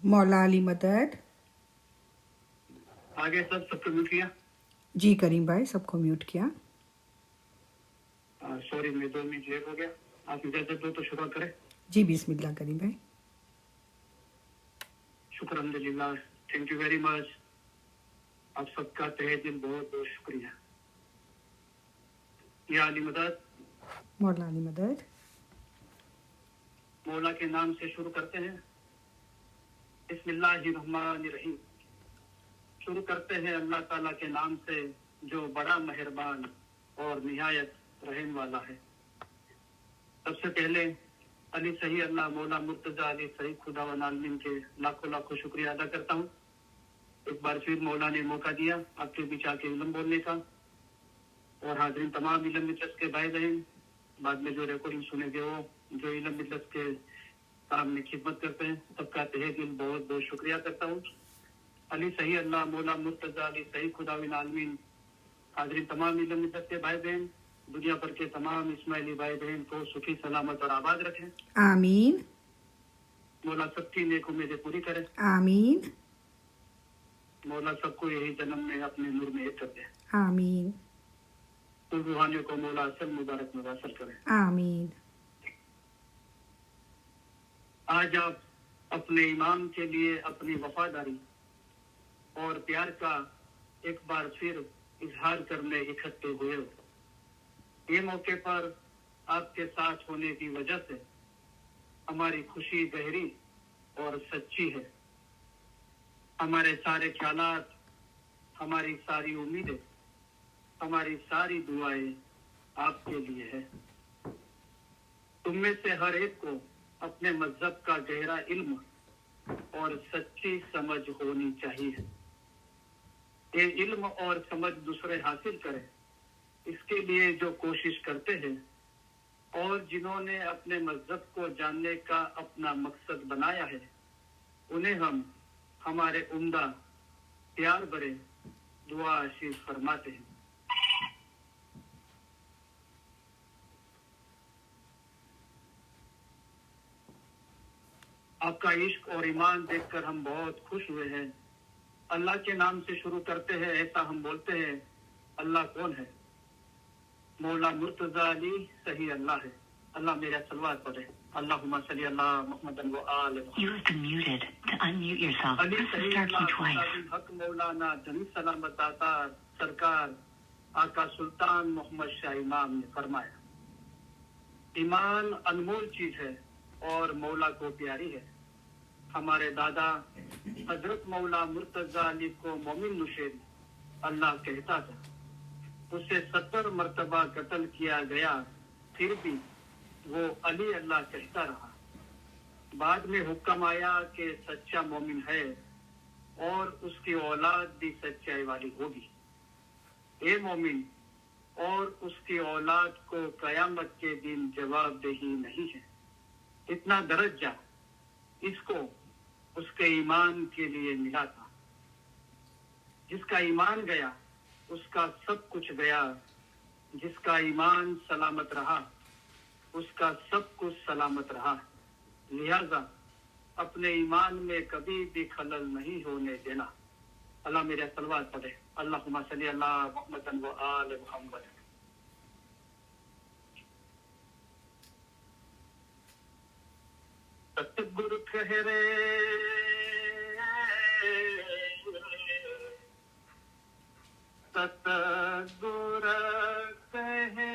मौला अली मदद। आगे सबको म्यूट किया। जी करीम भाई, सबको म्यूट किया। सॉरी, मैं 2 मिनट लेट हो गया। आप इजाजत दो तो शुरुआत करें। जी बिस्मिल्लाह करीम भाई। शुक्र अल्हम्दुलिल्लाह, थैंक यू वेरी मच। आप सबका तहे दिल बहुत बहुत शुक्रिया। या अली मदद, मौला अली मदद। मौला के नाम से शुरू करते हैं। बिस्मिल्लाहिर्रहमानिर्रहीम। शुरू करते हैं अल्लाह ताला के नाम से जो बड़ा मेहरबान और निहायत रहम वाला है। सबसे पहले अली सही अल्लाह मौला मुर्तजा अली सही खुदा व आलमीन के लाखों लाखों शुक्रिया अदा करता हूँ। एक बार फिर मौला ने मौका दिया आपके बीच आके इल्म बोलने का। और हाजिरीन तमाम इल्म मिजलिस के भाई बहन, बाद में जो रिकॉर्डिंग सुनेंगे वो जो इल्म मिजलिस के काम में खिदमत करते हैं, सबका तहे दिल बहुत बहुत शुक्रिया करता हूँ। अली सही अल्लाह मौला मुर्तजा अली सही खुदा व आलमीन, हाजिरीन तमाम इल्म मिजलिस के भाई बहन, दुनिया भर के तमाम इस्माइली भाई बहन को सुखी सलामत और आबाद रखें। आमीन मौला सबकी नेक उम्मीदें पूरी करे। आमीन मौला सबको यही जन्म में अपने नूर में एक कर दे। आमीन उन रूहानियों को मौला असल मुबारक में वासल करे। आमीन। आज आप अपने इमाम के लिए अपनी वफादारी और प्यार का एक बार फिर इजहार करने इकट्ठे हुए हो। ये मौके पर आपके साथ होने की वजह से हमारी खुशी गहरी और सच्ची है। हमारे सारे ख्यालात, हमारी सारी उम्मीदें, हमारी सारी दुआएं आपके लिए है। तुम में से हर एक को अपने मजहब का गहरा इल्म और सच्ची समझ होनी चाहिए। ये इल्म और समझ दूसरे हासिल करें, इसके लिए जो कोशिश करते हैं और जिन्होंने अपने मजहब को जानने का अपना मकसद बनाया है, उन्हें हम हमारे उम्दा प्यार भरे दुआ आशीष फरमाते हैं। आपका इश्क और ईमान देखकर हम बहुत खुश हुए हैं। अल्लाह के नाम से शुरू करते हैं, ऐसा हम बोलते हैं। अल्लाह कौन है? मौला मुर्तजा अली सही अल्लाह है। अल्लाह मेरा सलवात पढ़े। अल्लाहुम्मा सल्ली अला मुहम्मदन व आले Muhammad. You have been muted. To unmute yourself, Ali press the सही star अल्लाह key twice. हक मौलाना जनी सलामत आता सरकार आका सुल्तान मोहम्मद शाह इमाम ने फरमाया, ईमान अनमोल चीज है और मौला को प्यारी है। हमारे दादा हजरत मौला मुर्तजा अली को मोमिन नुशेरी अल्लाह कहता था। उसे 70 मर्तबा कत्ल किया गया, फिर भी वो अली अल्लाह कहता रहा। बाद में हुक्म आया कि सच्चा मोमिन है और उसकी औलाद भी सच्चाई वाली होगी। ए मोमिन और उसकी औलाद को कयामत के दिन जवाबदेही नहीं है। इतना दर्जा इसको उसके ईमान के लिए मिला था। जिसका ईमान गया उसका सब कुछ गया। जिसका ईमान सलामत रहा उसका सब कुछ सलामत रहा। लिहाजा अपने ईमान में कभी भी खलल नहीं होने देना। अल्लाह मेरे सलवात पढ़े। अल्लाहुम्मा सल्ली अला मुहम्मदन व आले मुहम्मद। सतगुरु ठहरे सतगुर कहे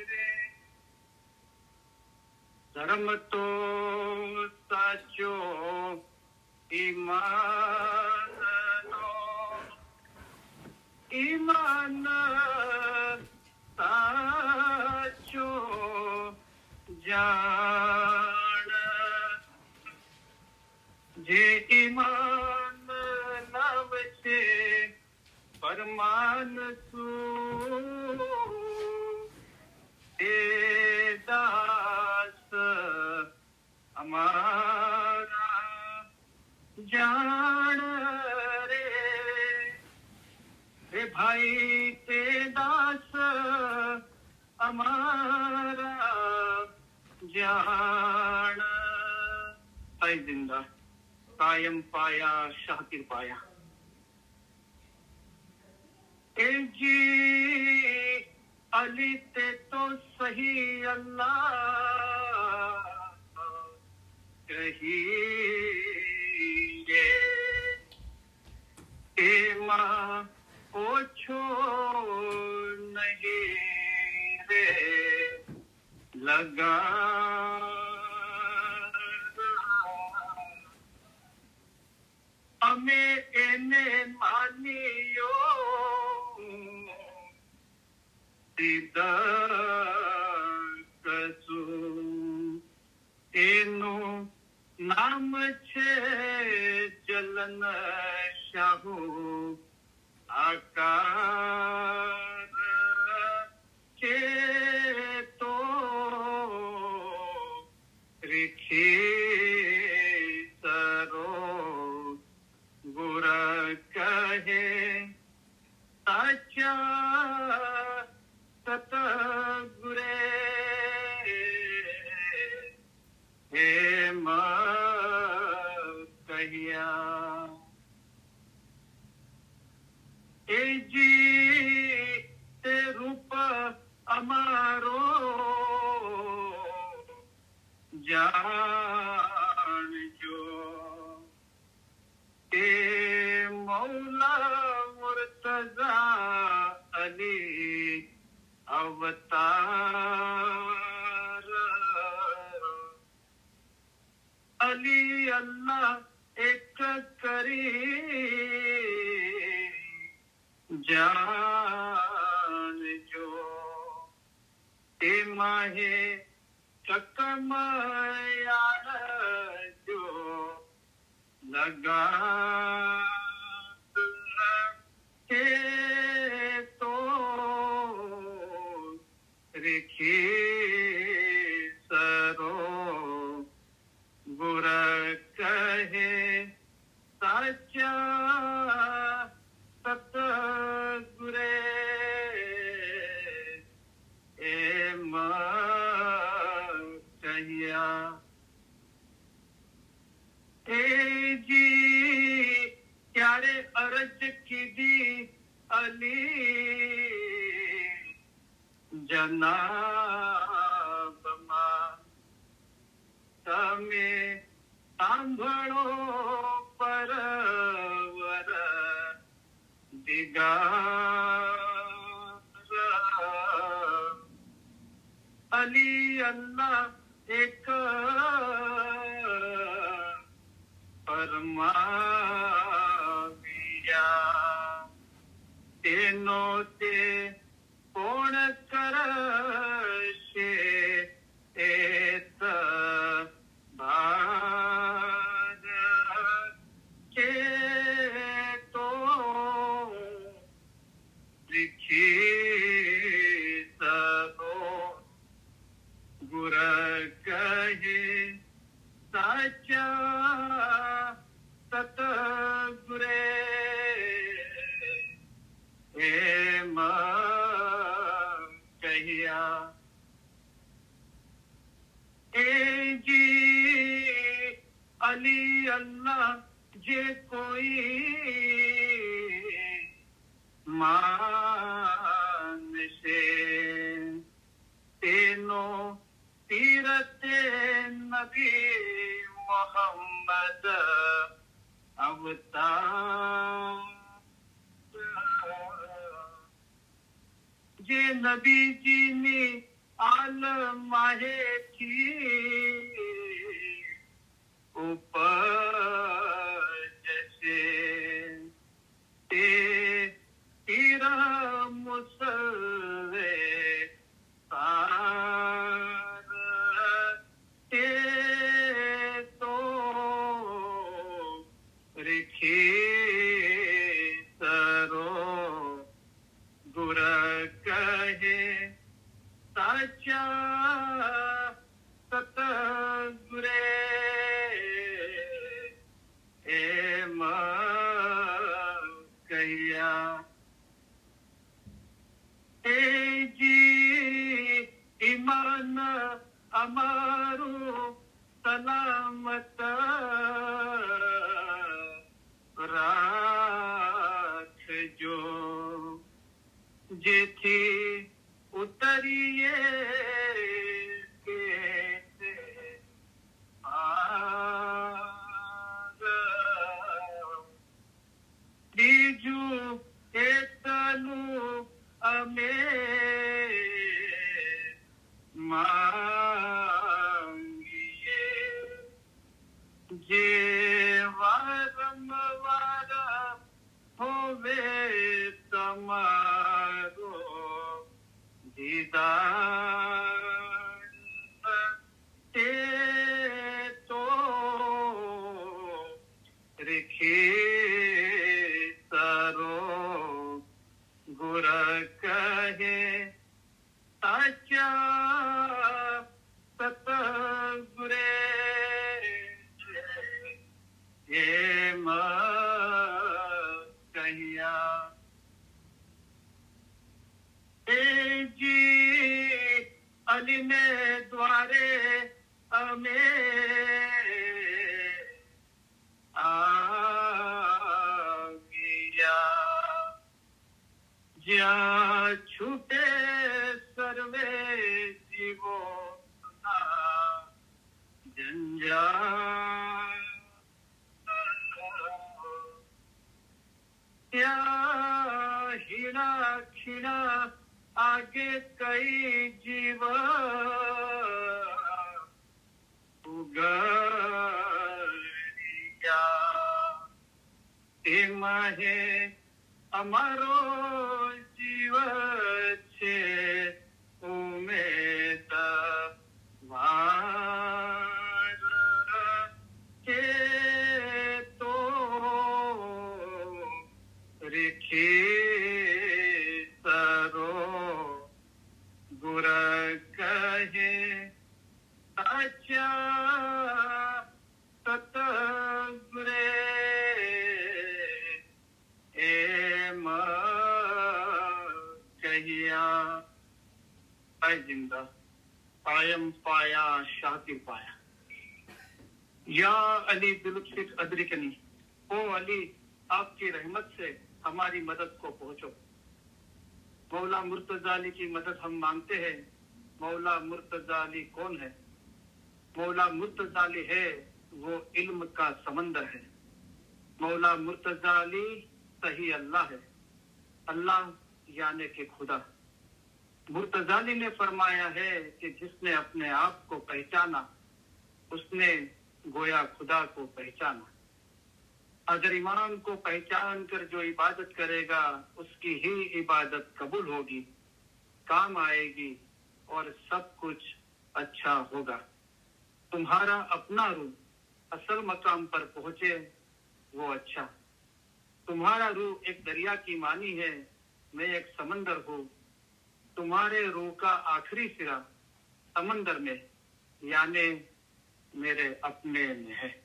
रे, धर्म तो साचो ईमान साचो जान। जे ईमान लावचे फरमान सू ए दास हमारा जान रे भाई ते दास हमारा जान। हाय जिंदा कायम पाया शाकिर पाया। ए जी अली ते तो सही अल्लाह कहिए, ए माँ ओछो नहीं रे लगा हमें एने मानियो कसू एनु नाम छे चलन शाहू आकार के तो रिखी सरो गुर कहे साचा सतगुरे हे कहिया ए जी ते रूप अमारो जान जो ए मौला मुर्तजा अली अवतार अली अल्लाह एक करी जान जो ए माहे चकम यार जो लगा के तो रिखी सरो गुर कहे साचा सतगुरे ए कहिया ए जी क्यारे अर्ज की दी अली जनाब मां तमे सांभळो परवर दिगार अली अल्लाह एक परमाविया तेनो ते कोण करशे एत भार के तो लिखी सरो गुर कहे साचा सतगुरे हे कहिया ए जी अली अल्लाह जे कोई मान से तेनो तीरते नबी मोहम्मद अवतार जे नबी जी ने आलमाहे थी ऊपर जैसे ते तीरा मुसल्ले पार के तो रिखी सरो गुर कहे साचा सतगुरे તમારો દીદાર તે તો રેખે સરો ગુર કહે સાચા સતગુરે એમ કહ્યા जी अली ने द्वारे हमें आगिया ज्या छूटे सर्वे जीवो जंजाल या हीरा खीरा आगे कई जीव उगरिया એમાં હે અમારો જીવ છે ઉમેદવાર કે તો રેખે ગુર કહે સાચા સતગુરે એમ કહ્યા આય જિંદા પાયમ પાયા શાतिर पाया या अली दिलुत्फिक अदरिकनी ओ अली आपकी रहमत से हमारी मदद को पहुंचो मौला मुर्तजा अली की मदद हम मांगते हैं मौला मुर्तजा अली कौन है मौला मुर्तजा अली है वो इल्म का समंदर है मौला मुर्तजा अली सही अल्लाह है अल्लाह यानी कि खुदा मुर्तजा अली ने फरमाया है कि जिसने अपने आप को पहचाना उसने गोया खुदा को पहचाना अगर ईमान को पहचान कर जो इबादत करेगा उसकी ही इबादत कबूल होगी काम आएगी और सब कुछ अच्छा होगा तुम्हारा अपना रूह असल मकाम पर पहुंचे वो अच्छा तुम्हारा रूह एक दरिया की मानी है मैं एक समंदर हूँ तुम्हारे रूह का आखिरी सिरा समंदर में यानी मेरे अपने में है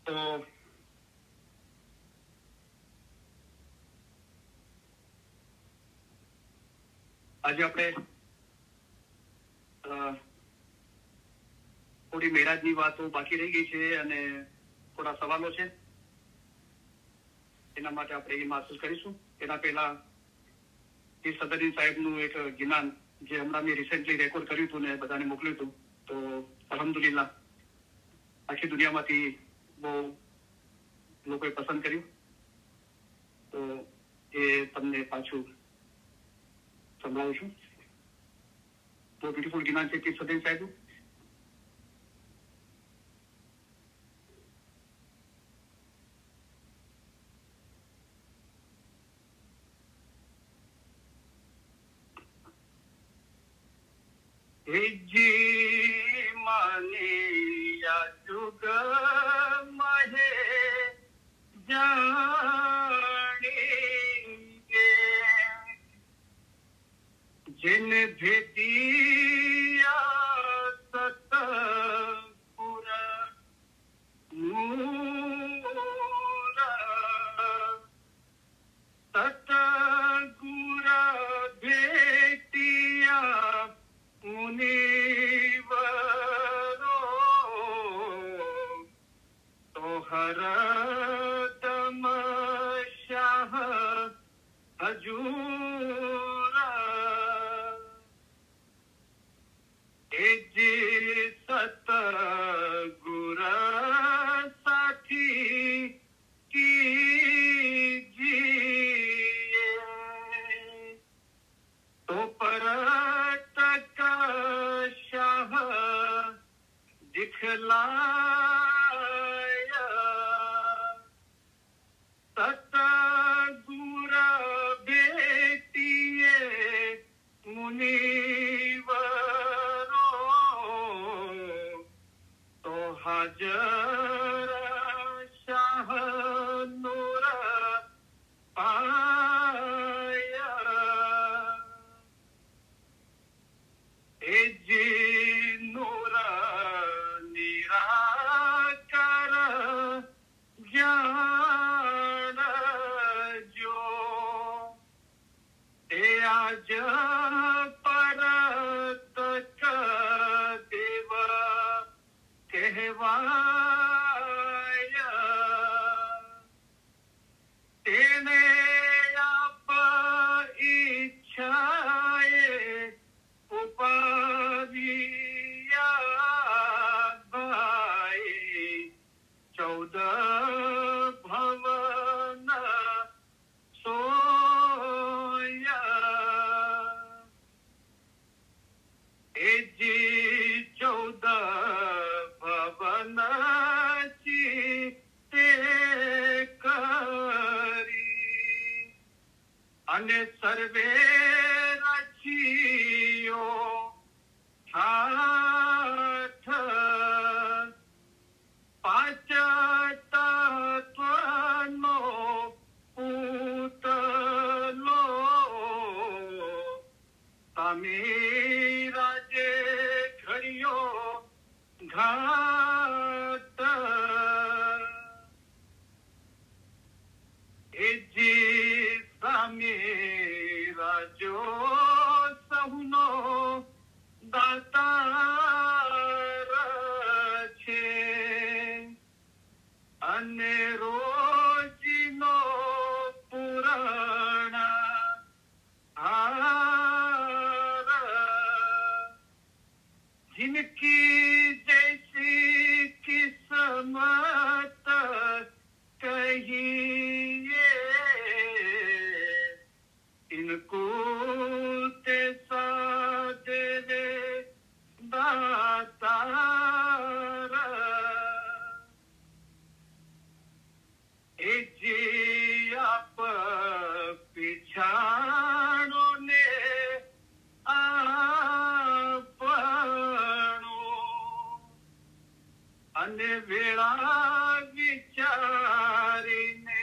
તો આજે આપણે થોડી મેરાજની વાતો બાકી રહી ગઈ છે અને થોડા સવાલો છે એના માટે આપણે એ મહેસૂસ કરીશું એના પહેલા એ સદરી સાહેબનું એક જ્ઞાન જે હમણાં મેં રિસેન્ટલી રેકોર્ડ કર્યું હતું ને બધાને મોકલ્યું હતું તો અલ્હમ્દુલિલ્લાહ આખી દુનિયામાંથી બહુ લોકોએ પસંદ કર્યું તો એ તમને પાછું સંભળાવું છું બહુ બ્યુટીફુલ જ્ઞાન છે કે સદરી સાહેબનું जी मानिया जुग महे जानेंगे जिन भेदिया सतपुर नूर सतगुर भेटिया मुनिवरो तो हर दम शाह हजूर जी सतगुर साथी की शाह नूर पाया जी नूर निराकार ज्ञान जो आज परत देव कहवाया तेने आप इच्छाए उपाधिया भाई 14 भवन सोया जी 14 भवन ते करी અને સર્વે રચિયો હાથ પાંચ તત્વનો પૂતલો તમે રાજે ઘડ્યો ઘાટ એજી સામે રાજો સહુનો દાતાર છે અને રોજીનો પુરાણ હાર जिनकी जैसी किस्मत कहिए इनको तेसा देवे दातार जी आप पिछाड़ो ने આપણો અને વેળા વિચારીને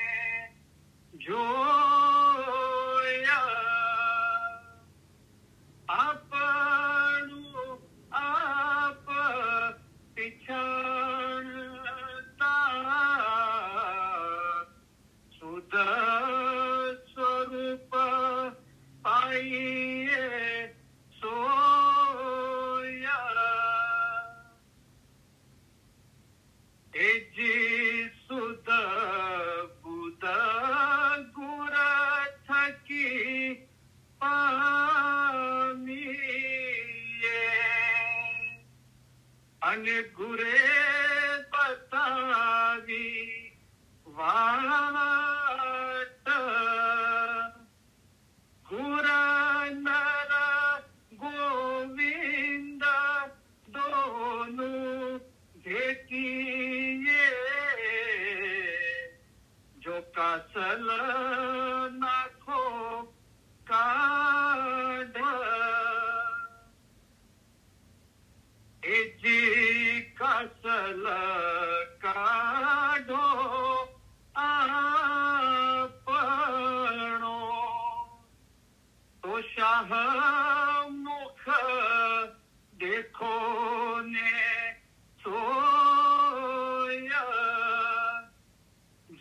જોયા આપણું આપ પિછાડતા શુદ્ધ સ્વરૂપ પાઈએ जी सुध बुध गुर थकी पामीए અને ગુરે બતાવી વાટ ગુર નર ગોવિંદ દોનું ભેટીએ જો કાસલ નાખો કાઢ એજી કાસલ કાઢો આપણો તો શાહ મુખ દેખો ને સોયા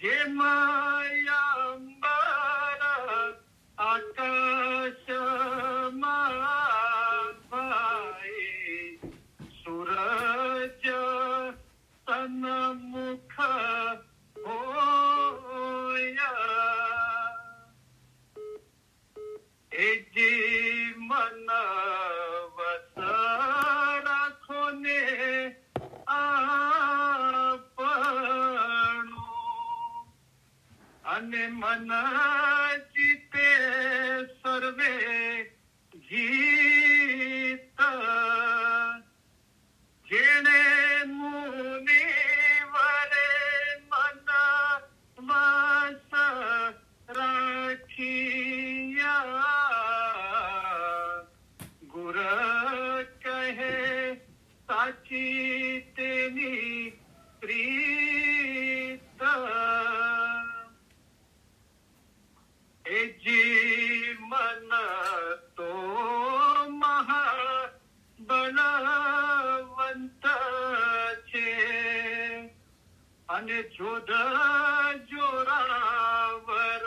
જે માયાંબર આકાશમાં ભાઈ સૂરજ સન્મુખ હોયા એજી મન વસ રાખો ને આપણું અને મન જીતે સર્વે જીત જેણે મુનિવરે મન વાસ રાખિયા ગુર કહે સાચી તેની પ્રિય અને જોધ જોરાવર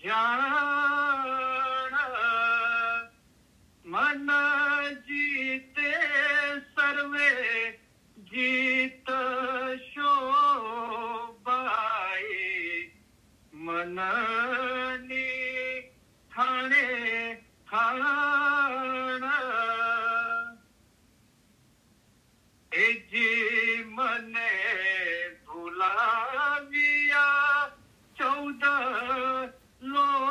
જાણ મન જીતે સર્વે જીત શોભાઈ મનની થાણે થાણ એ જી મને ભૂલાવ્યા 14 લોકને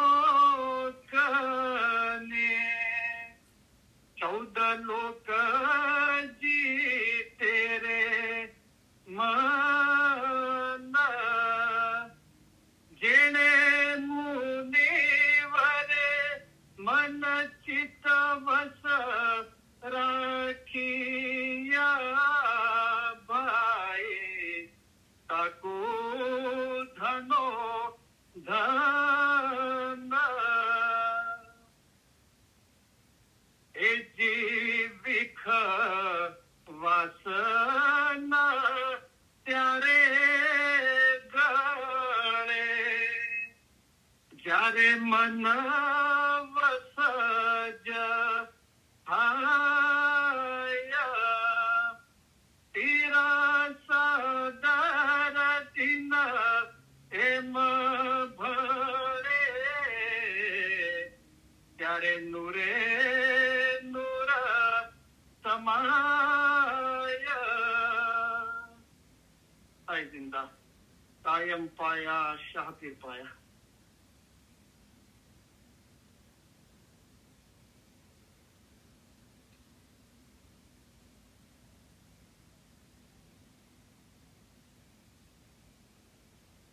14 લોક જીતે રે મન જેણે મુનિવરે મન ચિત્ત વસ રાખ્યા ભાઈ તાકુ ધનો ધન એ જીવિખ વાસના ત્યારે ગળે જ્યારે મન વસજ તીરા સદર દિન એમ ભળે ત્યારે નૂરે નૂર સમાય સાઈ જિંદા કાયમ પાયા શાહપીર પાયા.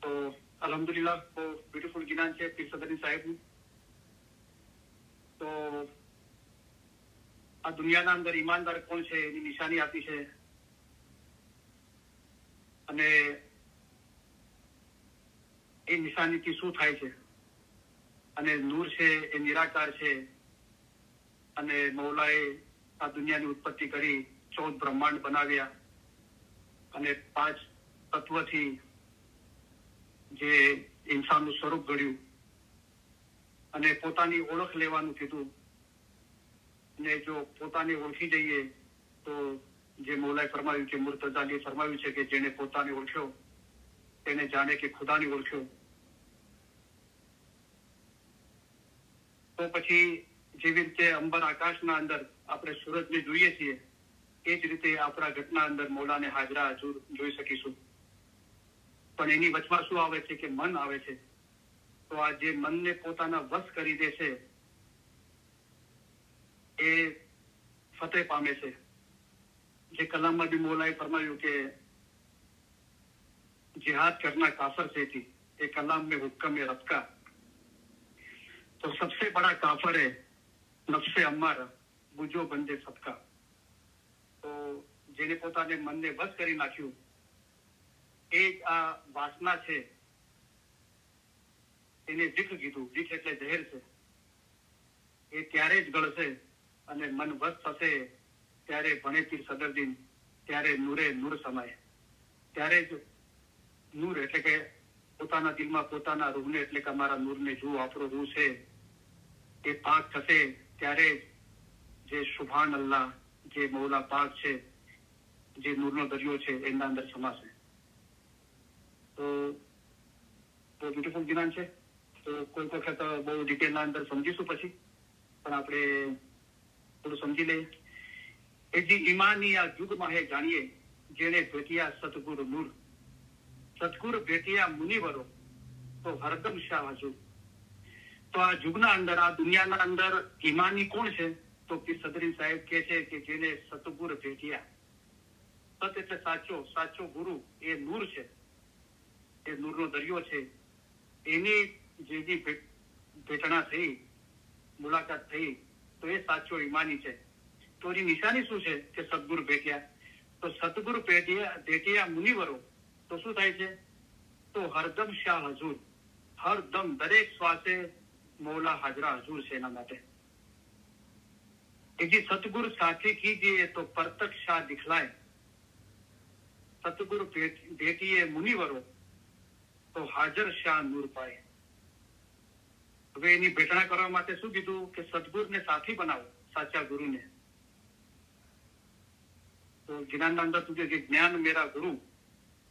તો અલ્હમ્દુલિલ્લાહ બહુ બ્યુટીફુલ જ્ઞાન છે પીર સદરી સાહેબનું. તો આ દુનિયાના અંદર ઈમાનદાર કોણ છે એની નિશાની આપી છે અને એ નિશાનીથી શું થાય છે અને નૂર છે એ નિરાકાર છે અને મૌલાએ આ દુનિયાની ઉત્પત્તિ કરી 14 બ્રહ્માંડ બનાવ્યા અને 5 તત્વથી જે ઇન્સાનનું સ્વરૂપ ઘડ્યું અને પોતાની ઓળખ લેવાનું કીધું ને જો પોતાને ઓળખી જઈએ તો જે મૌલાએ ફરમાવ્યું કે મુર્તઝાએ ફરમાવ્યું છે કે જેને પોતાને ઓળખ્યો તેને જાણે કે ખુદાને ઓળખ્યો. તો પછી જેવી રીતે અંબર આકાશના અંદર આપણે સૂરજને જોઈએ છીએ એ જ રીતે આપણા ઘટના અંદર મૌલાને હાજરા હજુર જોઈ શકીશું. પણ એની વચમાં શું આવે છે કે મન આવે છે. તો આ જે મનને પોતાના વશ કરી દે છે એ ફતેહ પામે છે. જે કલામમાં भी मौलाए फरमाયું કે जिहाद करना काफर से थी ये कलाम में हुक्म है रब का. तो सबसे बड़ा काफर है नफ्से अम्मारा बुझो बंदे सबका. તો જેને પોતાને મનને વશ કરી નાખ્યું એ આ વાસના છે એને વિખ કીધું. વિખ એટલે ઝેર છે. એ ત્યારે જ ગળશે અને મન વશ થશે ત્યારે ભણે પીર સદરદીન ત્યારે નૂરે નૂર સમાય. ત્યારે જ નૂર એટલે કે પોતાના દિલમાં પોતાના રૂહને એટલે કે અમારા નૂરને જુઓ આપણો રૂહ છે એ પાક થશે ત્યારે જે સુભાન અલ્લાહ જે મૌલા પાક છે જે નૂરનો દરિયો છે એના અંદર સમાશે. તો બહુ બ્યુટીફુલ જ્ઞાન છે. તો કોઈ વખત બહુ ડિટેલના અંદર સમજીશું પછી પણ આપણે થોડું સમજી લઈએ. એ જે ઈમાની આ યુગમાં હે જાણીએ જેને ભેટિયા સતગુરુ નૂર સતગુરુ ભેટિયા મુનિવરો તો હરદમ શાહ હજુર. તો આ યુગના અંદર આ દુનિયાના અંદર ઈમાની કોણ છે તો પીર સદરી સાહેબ કહે છે કે જેને સતગુરુ ભેટિયા. સત એટલે સાચો, સાચો ગુરુ એ નૂર છે એ નૂરનો દરિયો છે. એની જે ભેટણા થઈ મુલાકાત થઈ તો એ સાચો ઈમાની છે. તો એની નિશાની શું છે કે સદગુરુ ભેટ્યા. તો સદગુરુ ભેટ્યા મુનિવરો તો શું થાય છે તો હરદમ શાહ હજુર. હરદમ દરેક શ્વાસે મૌલા હાજરા હજુર છે એના માટે. એ જે સતગુરુ સાથી કીજીએ તો પરતક શાહ દિખલાય. સતગુરુ ભેટીએ મુનિવરો તો હાજર શા નૂર પાય. હવે એની ભેટણા કરવા માટે શું કીધું કે સદગુરુને સાથી બનાવો, સાચા ગુરુને. તો જ્ઞાનના અંદર શું કે જ્ઞાન મેરા ગુરુ,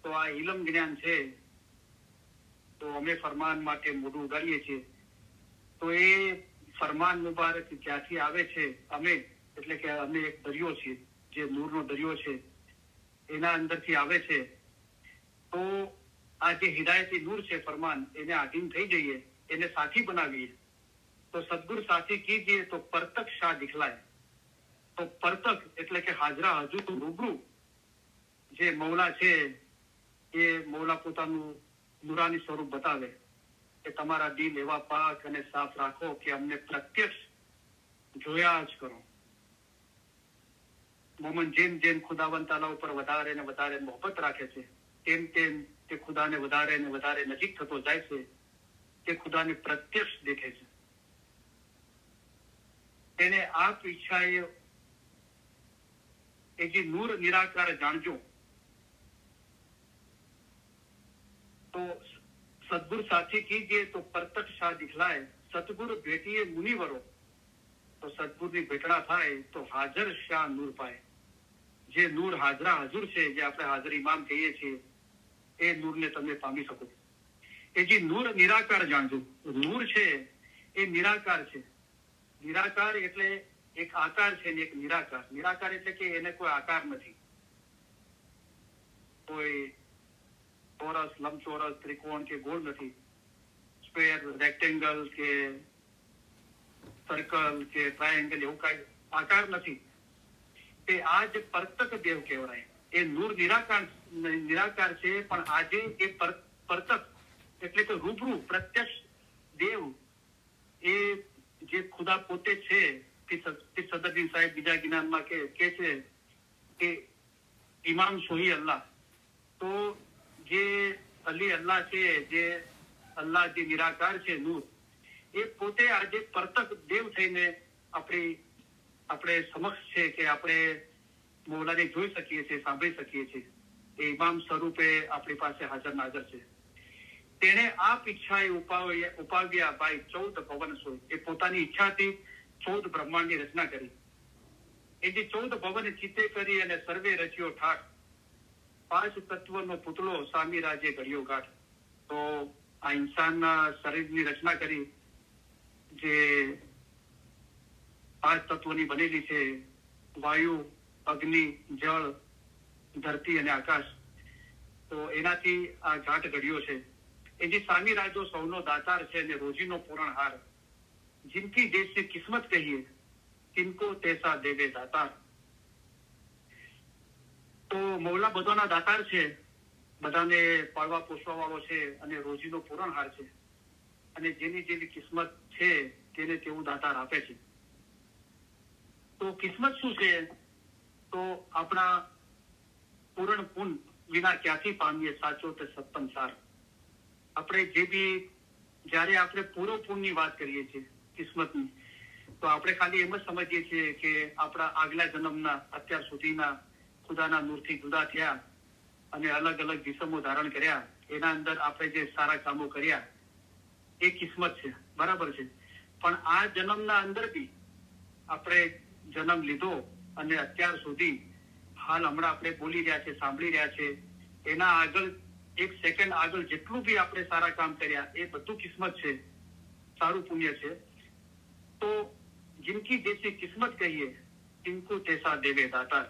તો આ ઇલમ જ્ઞાન છે. તો અમે ફરમાન માટે મોઢું ઉગાડીએ છીએ. તો એ ફરમાન મુબારક ક્યાંથી આવે છે? અમે એટલે કે અમે એક દરિયો છીએ, જે નૂરનો દરિયો છે એના અંદરથી આવે છે. તો આ જે હિદાયતી નૂર છે ફરમાન, એને આધીન થઈ જઈએ, એને સાથી બનાવીએ. તો સદગુરુ સાથી કીજીએ તો પરતક શાહ દિખલાય. તો પરતક એટલે કે હાજરા હજુર રૂબરૂ જે મૌલા છે એ મૌલા પોતાનું નૂરાની સ્વરૂપ બતાવે કે તમારા દિલ એવા પાક અને સાફ રાખો કે અમને પ્રત્યક્ષ જોયા જ કરો. મોમન જેમ જેમ ખુદાવંદ તાલા ઉપર વધારે ને વધારે મોહબ્બત રાખે છે, તેમ તેમ તે ખુદાને વધારે ને વધારે નજીક થતો જાય છે. તે ખુદાને પ્રત્યક્ષ દેખે છે. તેને આપ ઈચ્છાએ એ જે નૂર નિરાકાર જાણજો. તો સદગુરુ સાથી કીજીએ તો પરતક શાહ દિખલાય. સતગુરુ ભેટીએ મુનિવરો, તો સદગુરુની ભેટણા થાય તો હાજર શાહ નૂર પાય. જે નૂર હાજરા હજુર છે, જે આપણે હાજર ઇમામ કહીએ છીએ, એ નૂરને તમે પામી શકો. એ જે નૂર નિરાકાર જાણજો. નૂર છે એ નિરાકાર છે. નિરાકાર એટલે એક આકાર છે ને એક નિરાકાર. નિરાકાર એટલે કે એને કોઈ આકાર નથી, કોઈ ચોરસ, લંબચોરસ, ત્રિકોણ કે ગોળ નથી, સ્ક્વેર, રેક્ટેંગલ કે સર્કલ કે ટ્રાયેંગલ એવું કઈ આકાર નથી. તે આ જ પરતક દેવ કહેવાય. એ નૂર નિરાકાર છે, પણ આજે એ પરતક એટલે કે રૂબરૂ પ્રત્યક્ષ દેવ, એ જે ખુદા પોતે છે. સદરદીન સાહેબ બીજા જ્ઞાનમાં કે છે કે ઇમામ સોહી અલ્લાહ. તો જે અલી અલ્લાહ છે, જે અલ્લાહ જે નિરાકાર છે નૂર, એ પોતે આજે પરતક દેવ થઈને આપણે સમક્ષ છે કે આપણે મૌલાને જોઈ શકીએ છીએ, સાંભળી શકીએ છીએ. એ ઇમામ સ્વરૂપે આપણી પાસે હાજર નાજર છે. તેને આપ ઈચ્છાએ ઉપાવ્યા ભાઈ 14 ભવન સોય. એ પોતાની ઈચ્છાથી 14 બ્રહ્માંડની રચના કરી. એ જે 14 ભવન ચિત્તે કરી અને સર્વે રચ્યો ઠાઠ. 5 તત્વનો પુતળો સામી રાજે ઘડ્યો ગાંઠ. તો આ ઇન્સાનના શરીરની રચના કરી, જે 5 તત્વોની બનેલી છે: વાયુ, અગ્નિ, જળ, ધરતી અને આકાશ. તો એનાથી આ ઘાટ ઘડ્યો છે. એ જે સામી રાજો સૌનો દાતાર છે અને રોજીનો પૂરણહાર. જિનકી જૈસી કિસ્મત કહીએ, તિनको તૈસા દેવે દાતાર. તો મૌલા બધાના દાતાર છે, બધાને પાળવા પોષવા વાળો છે અને રોજીનો પૂરણહાર છે. અને જેની જેવી કિસ્મત છે તેને તેવું દાતાર આપે છે. તો કિસ્મત શું છે? તો આપણા પૂરણ પુન વિના ક્યાંથી પામીએ સાચો તે સત્તમ સાર. આપણે જે બી જયારે આપણે પૂરો પુણ્યની વાત કરીએ છીએ કિસ્મતની, તો આપણે ખાલી એમ જ સમજીએ છીએ કે આપણા આગલા જન્મના અત્યાર સુધીના ખુદાના નૂરથી જુદા થયા અને અલગ અલગ જીસમો ધારણ કર્યા, એના અંદર આપણે જે સારા કામો કર્યા એ કિસ્મત છે, બરાબર છે. પણ આ જન્મના અંદર બી આપણે જન્મ લીધો અને અત્યાર સુધી હાલ હમણાં આપણે બોલી રહ્યા છે, સાંભળી રહ્યા છે, એના આગળ 1 સેકન્ડ આગળ જેટલું બી આપણે સારા કામ કર્યા એ બધું કિસ્મત છે, સારું પુણ્ય છે. તો જિનકી જૈસી કિસ્મત કહીએ, તિनको તૈસા દેવે દાતાર.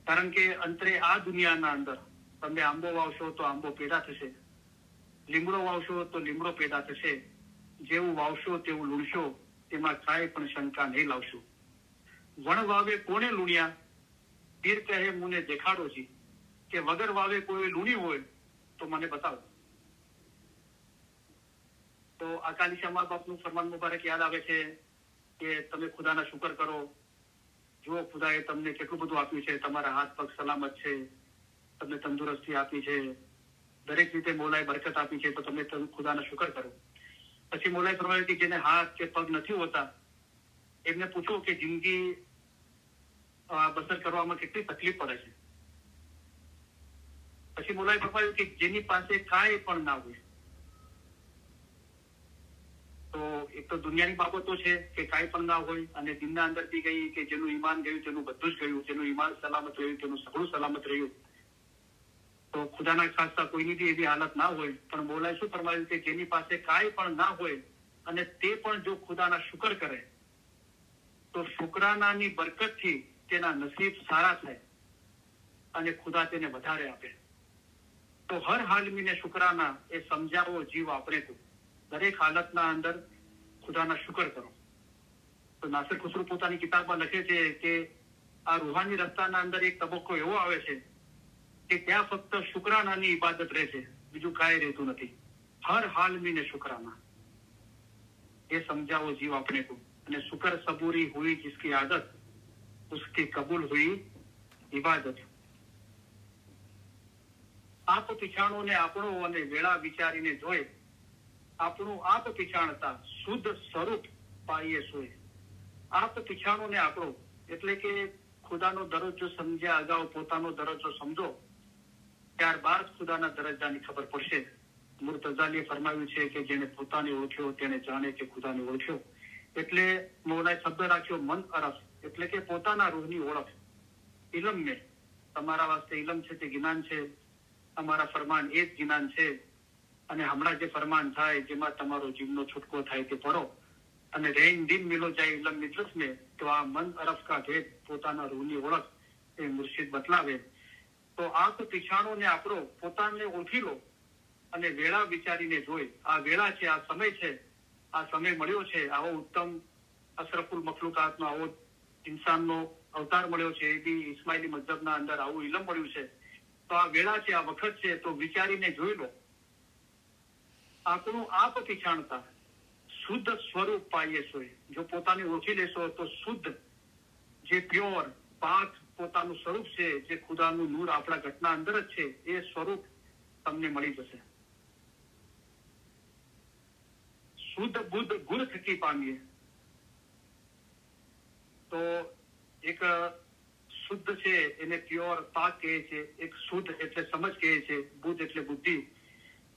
કારણ કે અંતરે આ દુનિયાના અંદર તમે આંબો વાવશો તો આંબો પેદા થશે, લીમડો વાવશો તો લીમડો પેદા થશે. જેવું વાવશો તેવું લૂણશો, તેમાં કાંઈ પણ શંકા નહીં લાવશો. વણ વાવે કોને લૂણ્યા, પીર કહે મુને દેખાડો જી. કે વગર વાવે કોઈ લૂણી હોય તો મને બતાવો. તો અકાલી શમા બાપનું ફરમાન મુબારક યાદ આવે છે કે તમે ખુદાના શુકર કરો. જો ખુદાએ તમને કેટલું બધું આપ્યું છે, તમારા હાથ પગ સલામત છે, તમને તંદુરસ્તી આપી છે, દરેક રીતે મોલાએ બરકત આપી છે, તો તમે ખુદાના શુકર કરો. પછી મોલાએ ફરમાવ્યું કે જેને હાથ કે પગ નથી હોતા એમને પૂછો કે જિંદગી બસર કરવામાં કેટલી તકલીફ પડે છે. પછી મોલાએ ફરમાવ્યું કે જેની પાસે કાંઈ પણ ના હોય, તો એક તો દુનિયાની બાબતો છે કે કાંઈ પણ ના હોય, અને દિલના અંદરથી ગઈ કે જેનું ઈમાન ગયું તેનું બધું જ ગયું, જેનું ઈમાન સલામત રહ્યું તેનું સગળું સલામત રહ્યું, તો ખુદાના ખાસ્તા કોઈની બી એવી હાલત ના હોય. પણ મોલાએ શું ફરમાવ્યું કે જેની પાસે કાંઈ પણ ના હોય અને તે પણ જો ખુદાના શુકર કરે તો શુકરાનાની બરકતથી તેના નસીબ સારા થાય અને ખુદા તેને વધારે આપે. તો હર હાલમીને શુકરાના એ સમજાવો જીવ આપણે તો દરેક હાલતના અંદર ખુદાના શુકર કરો. તો નાસિર ખુસરો પોતાની કિતાબમાં લખે છે કે આ રૂહાની રસ્તાના અંદર એક તબક્કો એવો આવે છે કે ત્યાં ફક્ત શુકરાનાની ઇબાદત રહે છે, બીજું કાંઈ રહેતું નથી. હર હાલમીને શુકરાના એ સમજાવો જીવ આપણે को. અને शुक्र सबूरी हुई जिसकी आदत उसकी कबूल हुई इबादत. આપ પીછાણોને આપણો અને વેળા વિચારીને જોઈ આપણું આપ પીછાણતા શુદ્ધ સ્વરૂપ પાઈએ સોય. આપ પીછાણોને આપણો એટલે કે ખુદાનો દરજ્જો સમજ્યા અગાઉ પોતાનો દરજ્જો સમજો, ત્યારબાદ ખુદાના દરજ્જાની ખબર પડશે. મુર્તઝાલીએ ફરમાવ્યું છે કે જેને પોતાને ઓળખ્યો તેને જાણે કે ખુદાને ઓળખ્યો. એટલે મૌલાએ શબ્દ રાખ્યો મન અરફ, એટલે કે પોતાના રૂહની ઓળખ. ઇલમ ને તમારા વાસ્તે ઇલમ છે તે જ્ઞાન છે, અમારા ફરમાન એ જ જ્ઞાન છે. અને હમણાં જે ફરમાન થાય જેમાં તમારો જીવનો છૂટકો થાય તે પડો અને રેન દિન મિલો જાય ઇલમ મિજલસ ને. તો આ મન અરફ કા ભેદ પોતાના રૂહની ઓળખ એ મુર્શિદ બતલાવે. તો આપ પીછાણો ને આપણો પોતાને ઓળખી લો અને વેળા વિચારીને જોઈ. આ વેળા છે, આ સમય છે, આ સમય મળ્યો છે, આવો ઉત્તમ અશરફુલ મખલુકાતનો આવો ઇન્સાનનો અવતાર મળ્યો છે, એ બી ઇસ્માઇલી મઝહબના અંદર આવું ઇલમ મળ્યું છે. તો આ વેળા છે, આ વખત છે, તો વિચારીને જોઈ લો. આપણું આપ પીછાણતા શુદ્ધ સ્વરૂપ પાઈએ સોય. જો પોતાને ઓળખી લેશો તો શુદ્ધ જે પ્યોર પાક પોતાનું સ્વરૂપ છે, જે ખુદાનું નૂર આપણા ઘટના અંદર જ છે, એ સ્વરૂપ તમને મળી જશે. શુદ્ધ બુદ્ધ ગુણ થકી પામીએ. તો એક શુદ્ધ છે એને પ્યોર પાક કહે છે, એક શુદ્ધ એટલે સમજ કહે છે, બુદ્ધ એટલે બુદ્ધિ.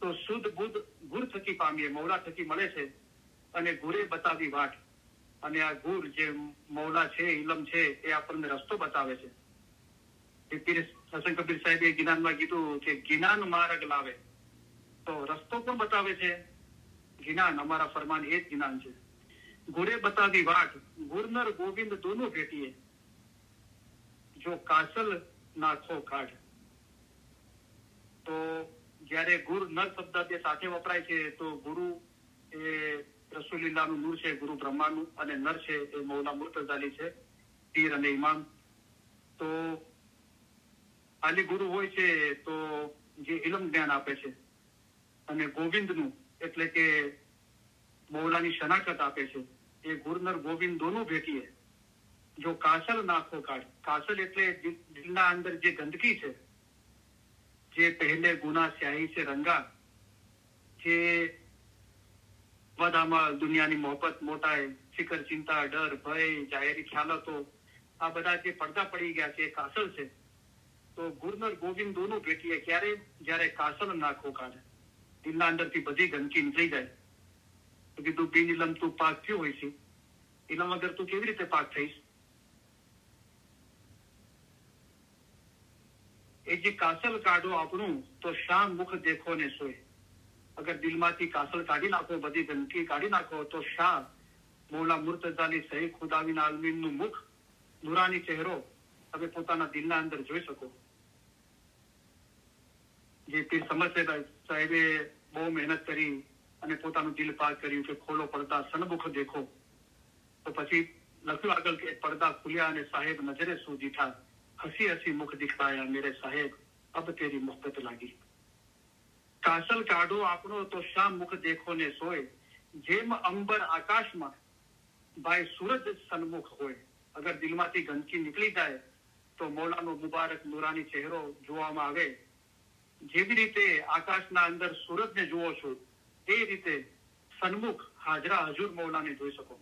તો શુદ્ધ બુદ્ધ ગુર થકી પામીએ, મૌલા થકી મળે છે. અને ગુરે બતાવી વાટ, અને આ ગુર જે મૌલા છે, ઇલમ છે, એ આપણને રસ્તો બતાવે છે. હસન કબીર સાહેબે જ્ઞાનમાં કીધું કે જ્ઞાન માર્ગ લાવે, તો રસ્તો પણ બતાવે છે જ્ઞાન. અમારા ફરમાન એ જ જ્ઞાન છે. ગુરે બતાવી વાટ ગુરનર ગોવિંદ દોનો ભેટીએ, જો કાસલ નાખો કાઢ. તો જયારે ગુરુ નર શબ્દ તે સાથે વપરાય છે તો ગુરુ એ રસૂલિલ્લાહનું નૂર છે, ગુરુ બ્રહ્માનું, અને નર છે એ મૌલા મુર્તઝાલી છે, પીર અને ઇમામ. તો આલી ગુરુ હોય છે તો જે ઇલમ જ્ઞાન આપે છે, અને ગોવિંદનું એટલે કે મૌલાની શનાખત આપે છે. એ ગુરનર ગોવિંદ દોનો ભેટીએ, જો કાસલ નાખો કાઢ. કાસલ એટલે દિલના અંદર જે ગંદકી છે, જે પહેલે ગુના સ્યાહી से रंगा, જે બધામાં દુનિયાની મોહબત મોટાઈ, ફિકર, ચિંતા, ડર, ભય, જાહેરી ખ્યાલતો, આ બધા જે પડદા પડી ગયા છે એ કાસલ છે. તો ગુરનર ગોવિંદ દોનો ભેટીએ ક્યારે? જયારે કાસલ નાખો કાઢે, દિલના અંદરથી બધી ગંદકી નીકળી જાય. તો કીધું બિન ઇલમ તું પાક થયો હોય છે, ઇલમ વગર તું કેવી રીતે પાક થઈશ? એ જે કાસલ કાઢો આપણું તો શા મુખ દેખો ને સોય. અગર દિલમાંથી કાસલ કાઢી નાખો, બધી ગંદકી કાઢી નાખો, તો શા મૌલા મુર્તઝાલી સહી ખુદાવીન આલમીનનું મુખ, નુરાની ચહેરો તમે પોતાના દિલના અંદર જોઈ શકો. જે પીર સમજ સાહેબે બહુ મહેનત કરી અને પોતાનું દિલ પાક કર્યું કે ખોલો પડદા સનમુખ દેખો. તો પછી લખ્યું આગળ કે પડદા ખુલ્યા અને સાહેબ નજરે શું દીઠા, હસી હસી મુખ દિખલાયા મેરે સાહેબ અબ તેરી મોહબ્બત લાગી. કાસલ કાઢો આપણો તો શા મુખ દેખો ને સોય, જેમ અંબર આકાશમાં ભાઈ સૂરજ સન્મુખ હોય. અગર દિલમાંથી ગંદકી નીકળી જાય તો મૌલાનો મુબારક નુરાની ચહેરો જોવામાં આવે. જેવી રીતે આકાશના અંદર સૂરજને જુઓ છો એ રીતે સન્મુખ હાજરા હજુર મૌલાને જોઈ શકો.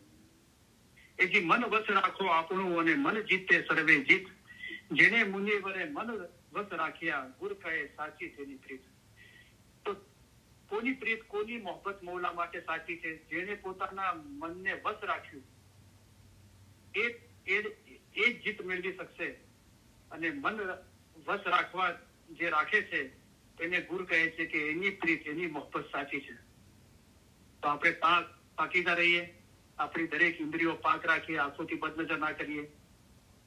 એ જે મન વશ રાખો આપણું અને મન જીતે સર્વે જીત, જેને મુનિવરે મન વસ રાખ્યા ગુર કહે સાચી તેની પ્રીત. તો કોની પ્રીત, કોની મોહબ્બત મૌલા માટે સાચી છે? જેને પોતાના મનને વસ રાખ્યું એ જ જીત મેળવી શકશે. અને મન વસ રાખવા જે રાખે છે એને ગુરુ કહે છે કે એની પ્રીત, એની મોહબ્બત સાચી છે. તો આપણે પાકીદા રહીએ, આપણી દરેક ઇન્દ્રિયો પાક રાખીએ, આંખોથી બદનજર ના કરીએ,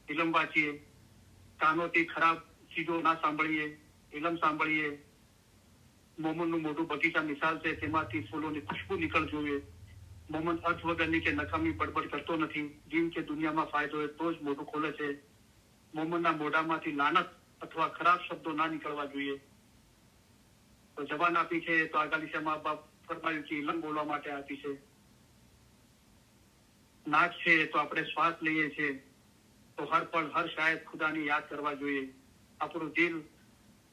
ઇલમ વાંચીએ, કાનોથી ખરાબ ચીજો ના સાંભળીએ, ઇલમ સાંભળીએ. મોમનનું મોઢું બગીચા મિસાલ છે, તેમાંથી ફૂલોની ખુશ્બુ નીકળ જોઈએ. મોમન અર્થ વગરની કે નકામી બડબડ કરતો નથી. જીમ કે દુનિયામાં ફાયદો હોય તો જ મોઢું ખોલે છે. મોમનના મોઢામાંથી લાનત અથવા ખરાબ શબ્દો ના નીકળવા જોઈએ. તો જબાન આપી છે તો આગળ મા બાપ ફરમાયું કે ઇલમ બોલવા માટે આપી છે. નાક છે તો આપણે શ્વાસ લઈએ છીએ તો હર પળ હર શાયદ ખુદાની યાદ કરવા જોઈએ. આપણું દિલ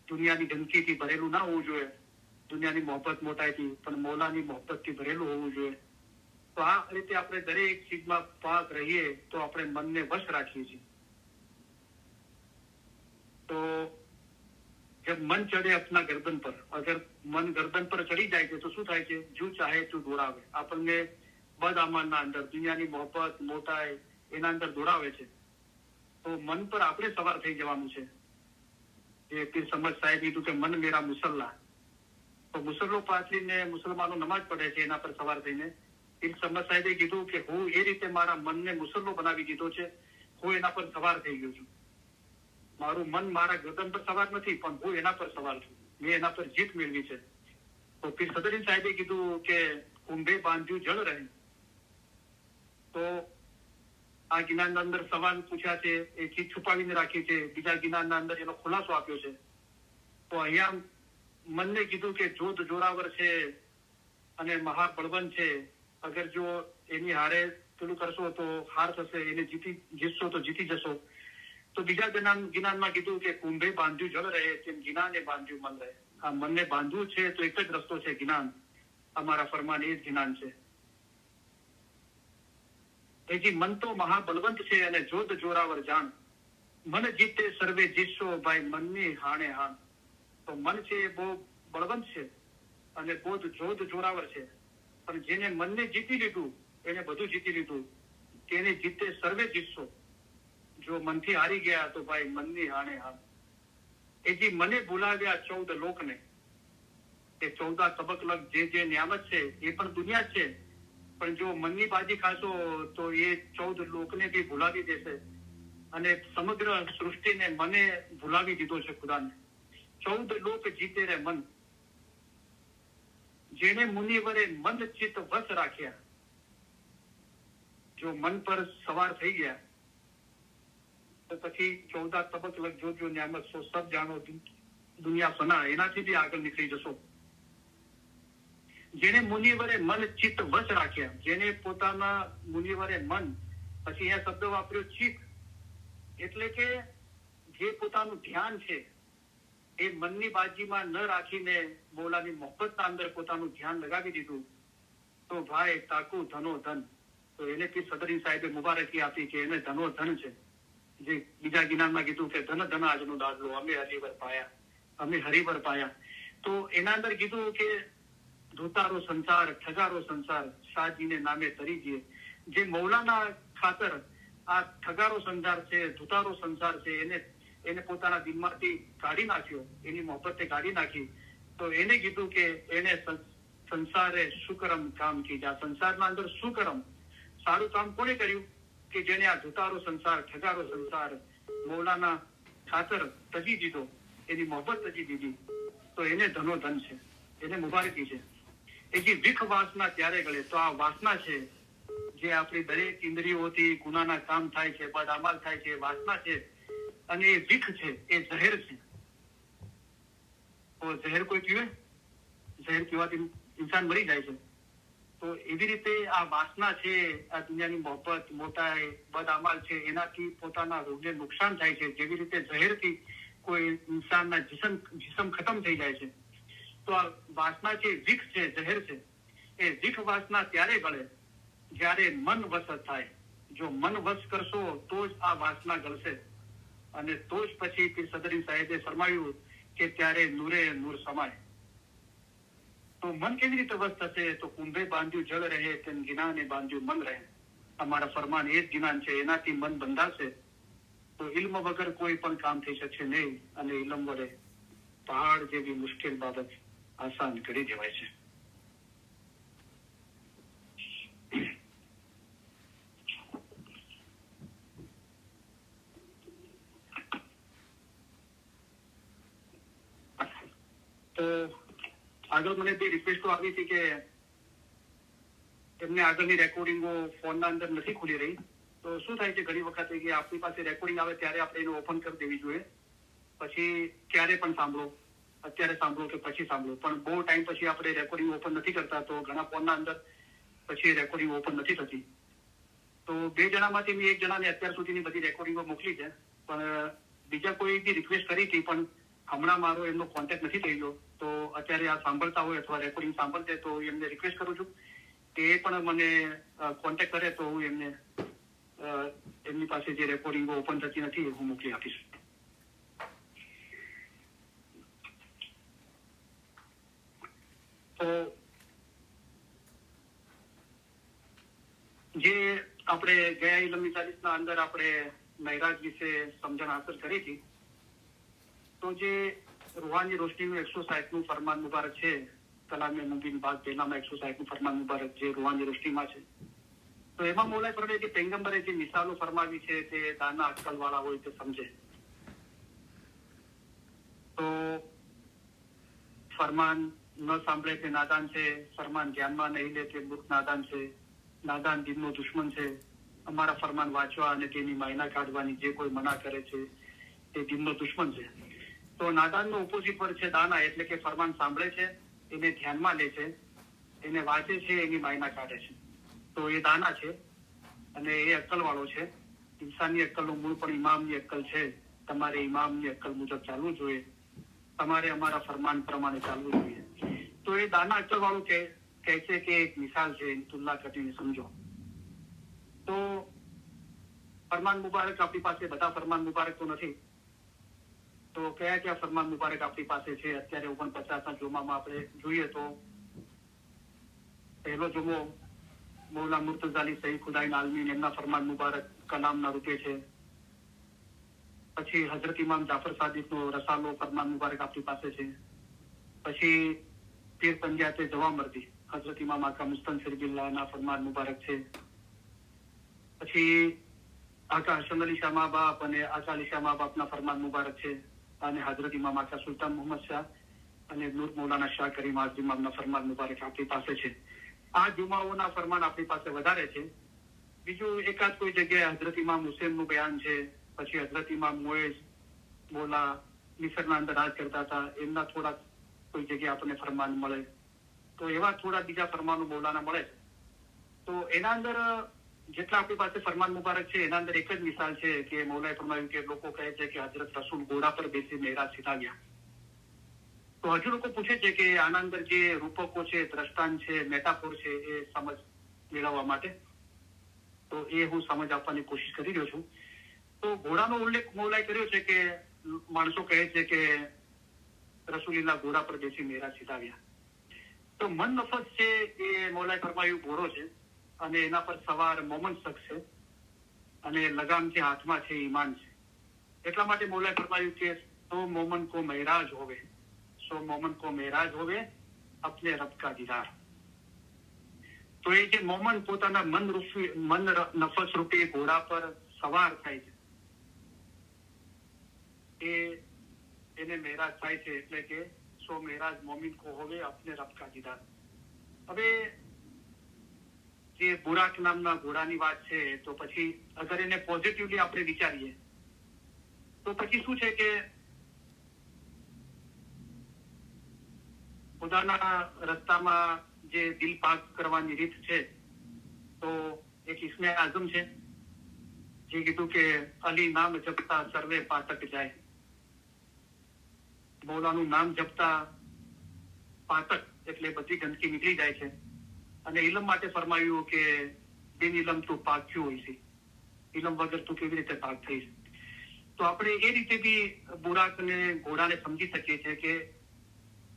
દુનિયાની ગંદકીથી ભરેલું ના હોવું જોઈએ, દુનિયાની મોહબ્બત મોટાઈથી, પણ મૌલાની મોહબ્બતથી ભરેલું હોવું જોઈએ. તો આ રીતે આપણે દરેક ચીજમાં પાક રહીએ તો આપણે મનને વશ રાખીએ છીએ. તો जब मन चढ़े अपना गर्दन पर, अगर मन गर्दन पर चढ़ी જાય છે તો શું થાય છે? જો ચાહે તું દોડાવે. આપણને બદઆમાનના અંદર દુનિયાની મોહબ્બત મોટાઈ એના અંદર દોડાવે છે. તો મન પર આપણે સવાર થઈ જવાનું છે. જે પીર સમજ સાહેબ કીધું કે મન મેરા મુસલ્લા. તો મુસલ્લો પાથરીને મુસલમાનો નમાજ પડે છે એના પર સવાર થઈને. પીર સમજ સાહેબે કીધું કે હું એ રીતે મારા મનને મુસલ્લો બનાવી દીધો છે, હું એના પર સવાર થઈ ગયો છું. મારું મન મારા ગરદન પર સવાર નથી, પણ હું એના પર સવાર છું. મેં એના પર જીત મેળવી છે. તો પીર સદરીન સાહેબે કીધું કે કુંભે બાંધ્યું જળ રહે. તો આ જ્ઞાનના અંદર સવાલ પૂછ્યા છે, એ ચીજ છુપાવીને રાખી છે. બીજા જ્ઞાનના અંદર એનો ખુલાસો આપ્યો છે. તો અહીંયા મનને કીધું કે જોધ જોરાવર છે અને મહાબળવંત છે. અગર જો એની હારે પેલું કરશો તો હાર થશે, એને જીતશો તો જીતી જશો. તો બીજા જ્ઞાનમાં કીધું કે કુંભે બાંધ્યું જળ રહે, તેમ જ્ઞાને બાંધ્યું મન રહે. આ મનને બાંધવું છે તો એક જ રસ્તો છે, જ્ઞાન. અમારા ફરમાન એ જ જ્ઞાન છે. એજી મન તો મહાબલવંત છે અને જોધ જોરાવર જાણ. મન જીતે સર્વે જીતશો ભાઈ મનની હાણે હાણ. તો મન છે એ બહુ બળવંત છે અને બહુ જોધ જોરાવર છે. પણ જેને મનને જીતી લીધું એને બધું જીતી લીધું. તેને જીતે સર્વે જીતશો. જો મનથી હારી ગયા તો ભાઈ મનની હાણે હાણ. એજી મને બોલાવ્યા 14 લોકને. એ 14 તબક લગ જે નિયામત છે એ પણ દુનિયા જ છે. પણ જો મનની બાજી ખાશો તો એ 14 લોકને બી ભૂલાવી દેશે. અને સમગ્ર સૃષ્ટિને મને ભૂલાવી દીધો છે ખુદાને. 14 લોક જીતે રે મન. જેને મુનિવરે મન ચિત્ત વસ રાખ્યા. જો મન પર સવાર થઈ ગયા તો પછી 14 તબક લગ જો નિયામત સો સબ જાણો દુનિયા ફના, એનાથી બી આગળ નીકળી જશો. જેને મુનિવરે મન ચિત્ત વશ રાખ્યા. જેને પોતાના મુનિવરે મન, પછી અહીંયા શબ્દ વાપર્યો ચિત્ત, એટલે કે જે પોતાનું ધ્યાન છે એ મનની બાજીમાં ન રાખીને મૌલાની મોહબ્બતના અંદર પોતાનું ધ્યાન લગાવી દીધું તો ભાઈ તાકુ ધનો ધન. તો એને પીર સદરી સાહેબે મુબારકી આપી કે એને ધનો ધન છે. જે બીજા જ્ઞાનમાં કીધું કે ધન ધન આજનો દાદલો અમે હરિવર પાયા, અમે હરિવર પાયા. તો એના અંદર કીધું કે ધોતારો સંસાર ઠગારો સંસાર શાહજીને નામે તરી ગયે. જે મૌલાના ખાતર આ ઠગારો સંસાર છે, ધોતારો સંસાર છે, એને પોતાના દિલમાંથી કાઢી નાખ્યો, એની મોહબ્બતે કાઢી નાખી. તો એને કીધું કે એને સંસારે સુકરમ કામ કીધા. સંસારના અંદર સુકરમ સારું કામ કોણે કર્યું? કે જેને આ ધોતારો સંસાર ઠગારો સંસાર મૌલાના ખાતર તજી દીધો, એની મોહબ્બત તજી દીધી. તો એને ધનો ધન છે, એને મુબારકી છે. એ જે વિખ વાસના ત્યારે ગળે. તો આ વાસના છે જે આપણી દરેક ઇન્દ્રિયોથી ગુનાના કામ થાય છે, બદઅમલ થાય છે, વાસના છે. અને એ વિખ છે, એ ઝહેર છે. તો ઝહેર કોઈ પીવે? ઝહેર પીવાથી ઇન્સાન મરી જાય છે. તો એવી રીતે આ વાસના છે, આ દુનિયાની મોહબ્બત મોટાઈ બદઅમલ છે, એનાથી પોતાના રોગને નુકસાન થાય છે. જેવી રીતે ઝહેરથી કોઈ ઇન્સાનના જિસ્મ ખતમ થઈ જાય છે. તો આ વાસના છે, વિખ છે, ઝહેર છે. એ વિખ વાસના ત્યારે ગળે જ્યારે મન વશ થાય. જો મન વશ કરશો તો જ આ વાસના ગળશે. અને તો જ પછી પીર સદરી સાહેબે ફરમાવ્યું કે ત્યારે નૂરે નૂર સમાય. તો મન કેવી રીતે વસ્ત થશે? તો કુંભે બાંધ્યું જળ રહે તેમ જ્ઞાને બાંધ્યું મન રહે. અમારા ફરમાન એ જ જ્ઞાન છે, એનાથી મન બંધાશે તો ઇલ્મ વગર કોઈ પણ કામ થઈ શકશે નહીં, અને ઇલ્મ વડે પહાડ જેવી મુશ્કેલ બાબત આસાન કરી દેવાય છે. તો આગળ મને બે રિક્વેસ્ટો આવી હતી કે એમને આગળની રેકોર્ડિંગો ફોનના અંદર નથી ખુલી રહી. તો શું થાય છે ઘણી વખત કે આપણી પાસે રેકોર્ડિંગ આવે ત્યારે આપણે એને ઓપન કરી દેવી જોઈએ. પછી ક્યારે પણ સાંભળો, અત્યારે સાંભળો કે પછી સાંભળો, પણ બહુ ટાઈમ પછી આપણે રેકોર્ડિંગ ઓપન નથી કરતા તો ઘણા ફોનના અંદર પછી રેકોર્ડિંગ ઓપન નથી થતી. તો બે જણામાંથી મેં એક જણાને અત્યાર સુધીની બધી રેકોર્ડિંગો મોકલી છે, પણ બીજા કોઈ બી રિક્વેસ્ટ કરી હતી, પણ હમણાં મારો એમનો કોન્ટેક્ટ નથી થઈ ગયો. તો અત્યારે આ સાંભળતા હોય અથવા રેકોર્ડિંગ સાંભળતે તો એમને રિક્વેસ્ટ કરું છું કે એ પણ મને કોન્ટેક્ટ કરે તો હું એમને એમની પાસે જે રેકોર્ડિંગો ઓપન થતી નથી હું મોકલી આપીશ. તો જે આપણે ગયા ઇલમી ચાલીસના અંદર આપણે મહેરાજ વિશે સમજણ હાંસલ કરી હતી, તો જે રૂહાની રોશનીનું 160નું ફરમાન મુબારક છે, કલામે મુબીન બાદ પહેલામાં 160નું ફરમાન મુબારક જે રૂહાની રોશનીમાં છે, તો એમાં મોલાએ ફરમાવે કે પૈગંબરે જે મિસાલો ફરમાવી છે તે દાના અક્કલ વાળા હોય તે સમજે. તો ફરમાન ન સાંભળે તે નાદાન છે, ફરમાન ધ્યાનમાં નહીં લે તે મૂર્ખ નાદાન છે, નાદાન દિનનો દુશ્મન છે. અમારા ફરમાન વાંચવા અને તેની માયના કાઢવાની જે કોઈ મના કરે છે તે દિનનો દુશ્મન છે. તો નાદાનનો ઓપોઝિટ પર છે દાના, એટલે કે ફરમાન સાંભળે છે, એને ધ્યાનમાં લે છે, એને વાંચે છે, એની માયના કાઢે છે, તો એ દાના છે અને એ અક્કલ વાળો છે. ઇન્સાનની અક્કલનું મૂળ પણ ઇમામની અક્કલ છે. તમારે ઇમામની અક્કલ મુજબ ચાલવું જોઈએ, તમારે અમારા ફરમાન પ્રમાણે ચાલવું જોઈએ. તો એ દાના અક્કલ વાળું કહે છે કે એક મિસાલ છે, તુલના કરીને સમજો. તો ફરમાન મુબારક આપણી પાસે બધા ફરમાન મુબારક તો નથી, તો કયા કયા ફરમાન મુબારક આપણી પાસે છે? અત્યારે 49ના જોમામાં આપણે જોઈએ તો પહેલો જોમો મૌલા મુર્તઝાલી સઈદ ખુદાઈ આલમીન એમના ફરમાન મુબારક કલામના રૂપે છે. પછી હઝરત ઇમામ જાફર સાદિકનો રસાલો ફરમાન મુબારક આપણી પાસે છે. પછી પીર પંજાતે જવામર્દી હઝરત ઇમામ આકા મુસ્તનસિર બિલ્લાહના ફરમાન મુબારક છે. પછી આકા હસન અલી શાહ મા બાપ અને આકા અલી શાહ મા બાપના ફરમાન મુબારક છે. અને હઝરત ઇમામ આકા સુલતાન મોહમ્મદ શાહ અને નૂર મૌલાના શાહ કરીમ આઝમ ઇમામના ફરમાન મુબારક આપણી પાસે છે. આ જુમાઓના ફરમાન આપણી પાસે વધારે છે. બીજું એકાદ કોઈ જગ્યાએ હઝરત ઇમામ હુસેનનું બયાન છે. પછી હઝરત ઇમામ મોએઝ મૌલા મિસરના અંદર રાજ કરતા હતા, એમના થોડા કોઈ જગ્યાએ આપણને ફરમાન મળે. તો એવા થોડા બીજા ફરમાનો મૌલાના મળે. તો એના અંદર જેટલા આપણી પાસે ફરમાન મુબારક છે એના અંદર એક જ મિસાલ છે કે મૌલાએ ફરમાવ્યું કે લોકો કહે છે કે હઝરત રસૂલ ઘોડા પર બેસી મહેરાજ સીધા ગયા. તો હજુ લોકો પૂછે છે કે આના અંદર જે રૂપકો છે, દ્રષ્ટાંત છે, મેટાફોર છે, એ સમજ મેળવવા માટે. તો એ હું સમજ આપવાની કોશિશ કરી રહ્યો છું. તો ઘોડાનો ઉલ્લેખ મૌલાએ કર્યો છે કે માણસો કહે છે કે રસૂલીલા ઘોડા પર બેસી મહેરાજ સીધા ગયા. તો મન નફસ છે એ મૌલાએ ફરમાવ્યું ઘોડો છે અને એના પર સવાર મોમન શખ્સ છે અને લગામ જે હાથમાં છે ઈમાન છે. એટલા માટે મૌલાએ ફરમાવ્યું કે સો મોમન કો મહેરાજ હોવે, સો મોમન કો મહેરાજ હોવે અપને રબ કા દીદાર. તો એ જે મોમન પોતાના મન નફસ રૂપી ઘોડા પર સવાર થાય છે એને મહેરાજ થાય છે, એટલે કે સો મહેરાજ મોમિન કો હોવે અપને રબ કા દીદાર. હવે જે બુરાક નામના ઘોડાની વાત છે, તો પછી અગર એને પોઝિટિવલી આપણે વિચારીએ તો પછી શું છે કે ખુદાના રસ્તામાં જે દિલ પાક કરવાની રીત છે, તો એક ઇસ્મે આઝમ છે જે કીધું કે અલી નામ જપતા સર્વે પાતક જાય. મૌલાનું નામ જપતા પાતક એટલે બધી ગંદકી નીકળી જાય છે. અને ઇલમ માટે ફરમાવ્યું કે બિન ઇલમ તું પાક્યું હોય છે, ઇલમ વગર તું કેવી રીતે પાક થઈશ. તો તો આપણે એ રીતે બી બુરાક અને ઘોડાને સમજી શકીએ છીએ કે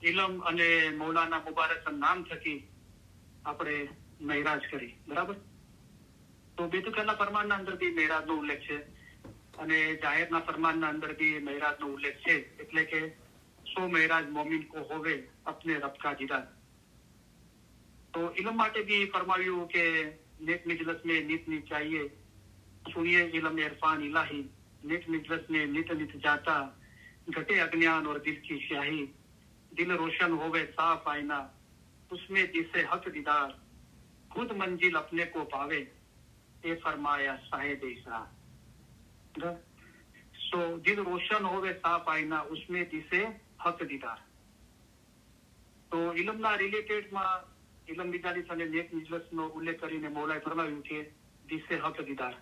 ઇલમ અને મૌલાના મુબારક નામ થકી આપણે મહેરાજ કરી. બરાબર. તો બેતુકાના ફરમાનના અંદર બી મહેરાજનો ઉલ્લેખ છે અને જાહેરના ફરમાનના અંદર બી મહેરાજનો ઉલ્લેખ છે. એટલે કે સો મહેરાજ મોમિન કો હોવે અપને રબ કા દીદાર. તો ઇલમ માટે બી ફરમાવ્યું કે નેક મિજલસ में नित नित चाहिए सुनिए इल्म इरफान इलाही नित मिजलस में नित नित जाता घटे अज्ञान और दिल की स्याही दिल रोशन होवे साफ आईना उसमें जिसे हक दीदार खुद मंजिल अपने को पावे ये फरमाया साहेब इसरार. सो दिल रोशन होवे साफ आईना उसमें जिसे हक दीदार. તો ઇલમના રિલેટેડમાં ઇલમ મિજાલિસ અને નેક મિજલસનો ઉલ્લેખ કરીને મૌલાએ ફરમાવ્યું કે દિસે હક દીદાર.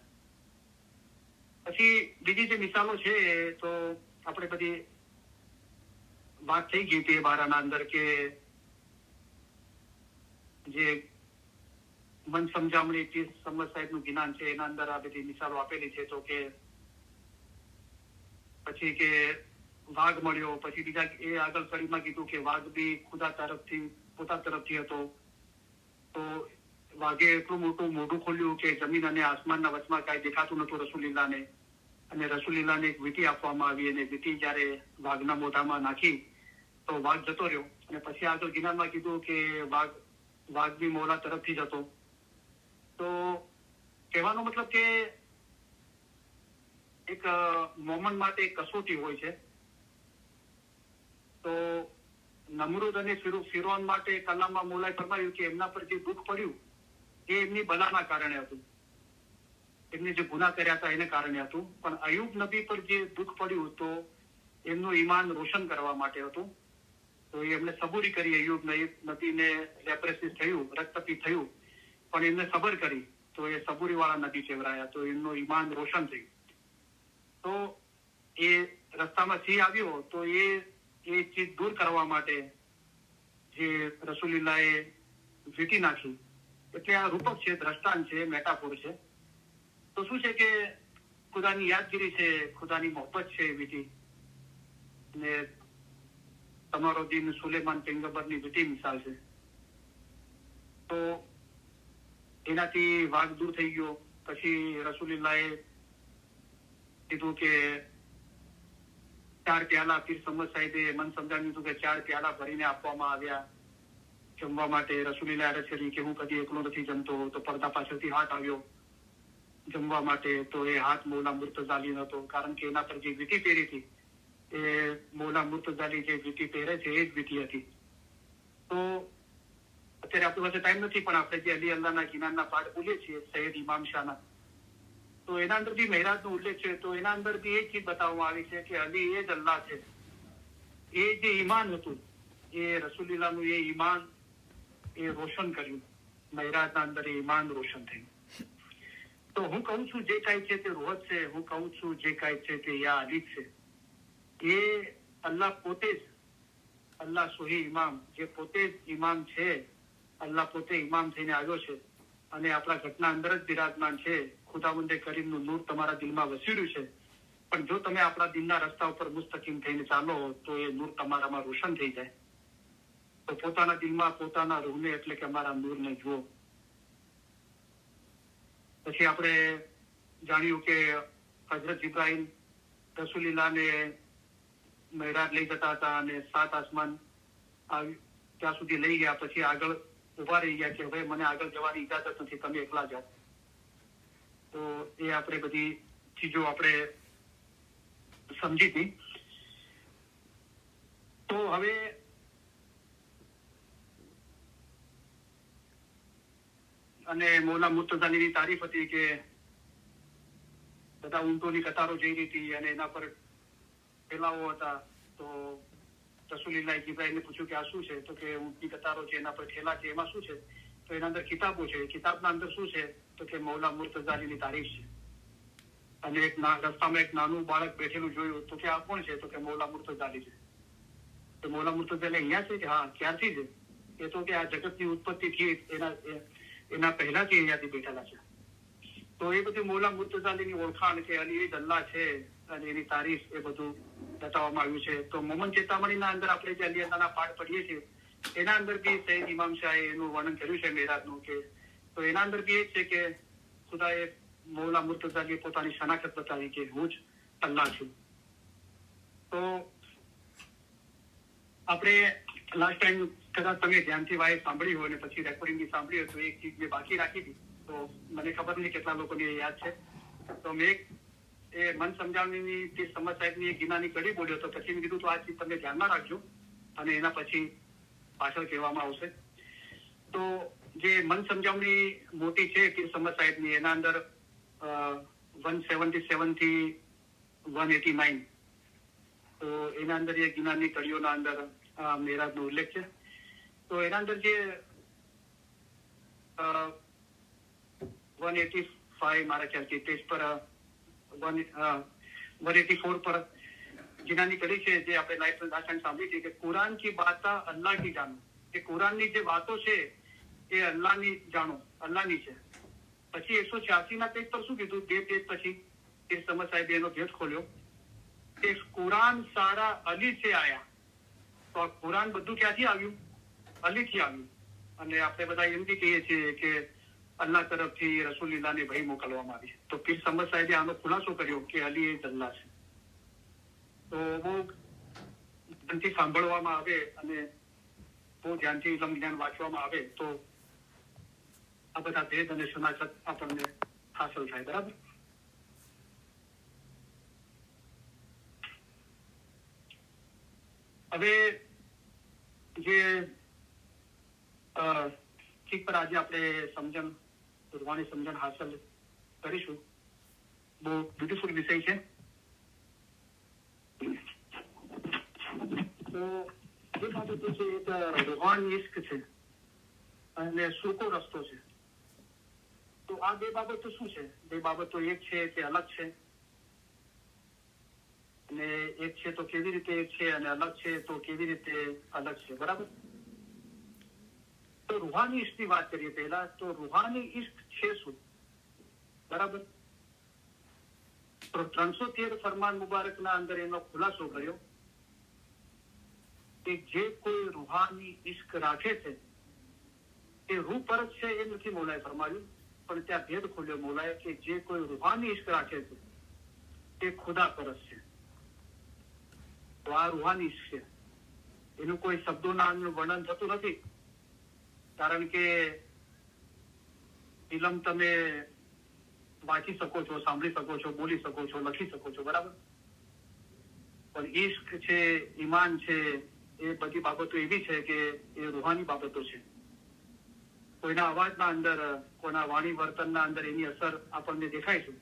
પછી બીજી જે મિસાલો છે તો આપણે બધી વાત થઈ ગઈ હતી એ બારાના અંદર કે જે મન સમજામણી પીર સમદ સાહેબનું જ્ઞાન છે એના અંદર આ બધી મિસાલો આપેલી છે. તો કે પછી કે વાઘ મળ્યો, પછી બીજા એ આગળ કડીમાં કીધું કે વાઘ બી ખુદા તરફથી પોતા તરફથી હતો. તો વાઘે એટલું મોટું મોઢું ખોલ્યું કે જમીન અને આસમાનના વચમાં કાંઈ દેખાતું નતું રસૂલિલ્લાહને, અને રસૂલિલ્લાહને એક વીંટી આપવામાં આવી અને વીંટી જયારે વાઘના મોઢામાં નાખી તો વાઘ જતો રહ્યો. અને પછી આગળ ગિનારમાં કીધું કે વાઘ બી મૌલા તરફથી જ હતો. તો કહેવાનો મતલબ કે એક મોમન માટે એક કસોટી હોય છે. તો નમરૂદ અને ફિરૌન માટે કલામમાં મૌલાએ ફરમાવ્યું કે એમના પર જે દુઃખ પડ્યું એ એમની બલાના કારણે હતું, એમને જે ગુનાહ કર્યા હતા એને કારણે હતું. પણ અયુબ નબી પર જે દુઃખ પડ્યું તો એમનું ઈમાન રોશન કરવા માટે હતું. તો એમને સબૂરી કરી. અયુબ નબીને લેપ્રેસિસ થયું, રક્તપિત્ત થયું, પણ એમને સબર કરી તો એ સબૂરી વાળા નબી ચેવરાયા, તો એમનું ઈમાન રોશન થયું. તો એ રસ્તામાં સિંહ આવ્યો તો એ ચીજ દૂર કરવા માટે જે રસૂલિલ્લાહે વીંટી નાખી. એટલે આ રૂપક છે, દ્રષ્ટાંત છે, મેટાફોર છે. તો શું છે કે ખુદાની યાદગીરી છે, ખુદાની મોહબ્બત છે વીંટી. ને તમારો દિન સુલેમાન પૈગંબરની વીંટી મિસાલ છે. તો એનાથી વાઘ દૂર થઈ ગયો. પછી રસૂલિલ્લાહે કીધું કે 4 પ્યાલા પીર સમદ સાહેબે મન સમજાવ્યું હતું કે 4 પ્યાલા ભરીને આપવામાં આવ્યા જમવા માટે. રસૂલિલ્લાહે અરજ કરી કે હું કદી એકલો નથી જમતો. તો પડદા પાછળથી હાથ આવ્યો જમવા માટે. તો એ હાથ મૌલા મુર્તઝાલી હતો, કારણ કે એના પર જે વીંટી પહેરી હતી એ મૌલા મુર્તઝાલી જે વીંટી પહેરે છે એ જ વીંટી હતી. તો અત્યારે આપણી પાસે ટાઈમ નથી, પણ આપણે જે અલી અલ્લાહના કિનારના પાઠ બોલીએ છીએ સૈયદ ઇમામ શાહના, તો એના અંદર બી મહેરાજનો ઉલ્લેખ છે. તો એના અંદર બી એ ચીજ બતાવવામાં આવી છે કે અલી એ જ અલ્લાહ છે. એ જે ઈમાન હતું એ રસૂલિલ્લાહનું એ ઈમાન એ રોશન કર્યું. મહેરાજના અંદર એ ઈમાન રોશન થયું. તો હું કહું છું જે કાંઈ છે તે રોહત છે, હું કહું છું જે કાંઈ છે તે યા અલી છે. એ અલ્લાહ પોતે જ, અલ્લાહ સોહી ઇમામ જે પોતે જ ઇમામ છે, અલ્લાહ પોતે ઇમામ થઈને આવ્યો છે અને આપણા ઘટના અંદર જ બિરાજમાન છે. ખુદાવંદે કરીમનું નૂર તમારા દિલમાં વસેર્યું છે. પણ જો તમે આપણા દિલના રસ્તા ઉપર મુસ્તકીમ થઈને ચાલો તો એ નૂર તમારામાં રોશન થઈ જાય. તો પોતાના દિલમાં પોતાના રૂહને એટલે કે અમારા નૂરને જુઓ. પછી આપણે જાણ્યું કે હઝરત ઇબ્રાહીમ રસૂલિલ્લાહને મહેરાજ લઈ જતા હતા અને 7 આસમાન ત્યાં સુધી લઈ ગયા. પછી આગળ ઉભા રહી ગયા કે હવે મને આગળ જવાની ઇજાજત નથી, તમે એકલા જાઓ. તો એ આપણે બધી ચીજો આપણે સમજી હતી. તો હવે અને મૌલા મુર્તઝાલીની તારીફ હતી કે બધા ઊંટોની કતારો જઈ રહી હતી અને એના પર ફેલાવો હતા. તો રસૂલિલ્લાહે ઇબ્રાહીમને પૂછ્યું કે આ શું છે? તો કે ઊંટની કતારો છે, એના પર ઠેલા છે, એમાં શું છે? તો એના અંદર કિતાબો છે. કિતાબના અંદર શું છે? તો કે મૌલા મુર્તઝાલીની તારીફ છે. અને એક રસ્તામાં એક નાનું બાળક બેઠેલું જોયું. તો કે આ કોણ છે? તો કે મૌલા મુર્તઝાલી છે. તો મૌલા મુર્તઝાલી અહીંયા છે કે હા ક્યારથી છે? એ તો કે આ જગતની ઉત્પત્તિ થઈ એના પહેલાથી અહીંયાથી બેઠેલા છે. તો એ બધી મૌલા મુર્તઝાલીની ઓળખાણ કે અલી એ જ અલ્લાહ છે, અને એની તારીફ એ બધું બતાવવામાં આવ્યું છે. તો મોમન ચેતામણીના અંદર આપણે જે અલી અલ્લાહના પાઠ પઢીએ છીએ એના અંદર બી સૈયદ ઇમામ શાહે એનું વર્ણન કર્યું છે મેરાજનું, કે તો એના અંદર બી એ છે કે ખુદાએ મૌલા મુર્તઝાએ પોતાની શનાખત બતાવી કે હું જ અલ્લાહ છું. તો આપણે લાસ્ટ ટાઈમ કદાચ તમે ધ્યાનથી વાય સાંભળી હોય અને પછી રેકોર્ડિંગ સાંભળી હોય તો એક ચીજ મેં બાકી રાખી હતી, તો મને ખબર નહીં કેટલા લોકોને યાદ છે. તો મેં એ મન સમજાવણીની જે સમજ સાહેબની એક ગીનાની કડી બોલ્યો, તો પછી મેં કીધું તો આ ચીજ તમે ધ્યાનમાં રાખજો અને એના પછી પાછળ કહેવામાં આવશે. તો જે મન સમજાવણી મોટી છે પીર સમદ સાહેબની, એના અંદર 177 થી 189, તો એના અંદર એ ગિનારની કડીઓના અંદર મેરાજનો ઉલ્લેખ છે. તો એના અંદર જે 185 મારા ખ્યાલથી પેજ પર 184 પર ગિનાની કડી છે જે આપણે લાઈફ ભાષણ સાંભળી છે કે કુરાન કી બાતા અલ્લાહ કી જાનો, કે કુરાનની જે વાતો છે એ અલ્લાહની જાણો, અલ્લાહની છે. પછી 186 ના પેજ પર શું કીધું, 2 પેજ પછી પીર સમદ સાહેબે એનો ભેદ ખોલ્યો કે કુરાન સારા અલી से आया. તો આ કુરાન બધું ક્યાંથી આવ્યું? અલીથી આવ્યું. અને આપણે બધા એમ બી કહીએ છીએ કે અલ્લાહ તરફથી રસૂલિલ્લાહને વહી મોકલવામાં આવી. તો પીર સમદ સાહેબે આનો ખુલાસો કર્યો કે અલી એ જ અલ્લાહ છે. તો બહુ ધ્યાનથી સાંભળવામાં આવે અને બહુ ધ્યાનથી ઇલ્મ જ્ઞાન વાંચવામાં આવે તો આ બધા ભેદ અને શનાખત આપણને હાંસલ થાય. બરાબર. હવે જે ઠીક પર આજે આપણે સમજણ રૂહાની સમજણ હાંસલ કરીશું. બહુ બ્યુટીફુલ વિષય છે. તો જે બાબતો છે એક રૂહાની ઇશ્ક છે અને સૂકો રસ્તો છે. તો આ બે બાબતો શું છે? બે બાબતો એક છે કે અલગ છે, અને એક છે તો કેવી રીતે એક છે, અને અલગ છે તો કેવી રીતે અલગ છે. બરાબર. તો રૂહાની ઇશ્કની વાત કરીએ પહેલા. તો રૂહાની ઇશ્ક છે શું? બરાબર. તો 313 ફરમાન મુબારકના અંદર એનો ખુલાસો કર્યો કે જે કોઈ રૂહાની ઇશ્ક રાખે છે એ રૂહ પરત છે એ નથી મૌલાએ ફરમાવ્યું, પણ ત્યાં ભેદ ખોલ્યો મૌલાએ કે જે કોઈ રૂહાની ઇશ્ક રાખે છે એ ખુદા પરત છે. તો આ રૂહાની ઇશ્ક છે. એનું કોઈ શબ્દોના વર્ણન થતું નથી, કારણ કે ઇલમ તમે વાંચી શકો છો, સાંભળી શકો છો, બોલી શકો છો, લખી શકો છો. બરાબર. પણ ઇશ્ક છે, ઈમાન છે, એ બધી બાબતો એવી છે કે એ રૂહાની બાબતો છે. કોઈના અવાજના અંદર, કોઈના વાણી વર્તનના અંદર એની અસર આપણને દેખાય છે.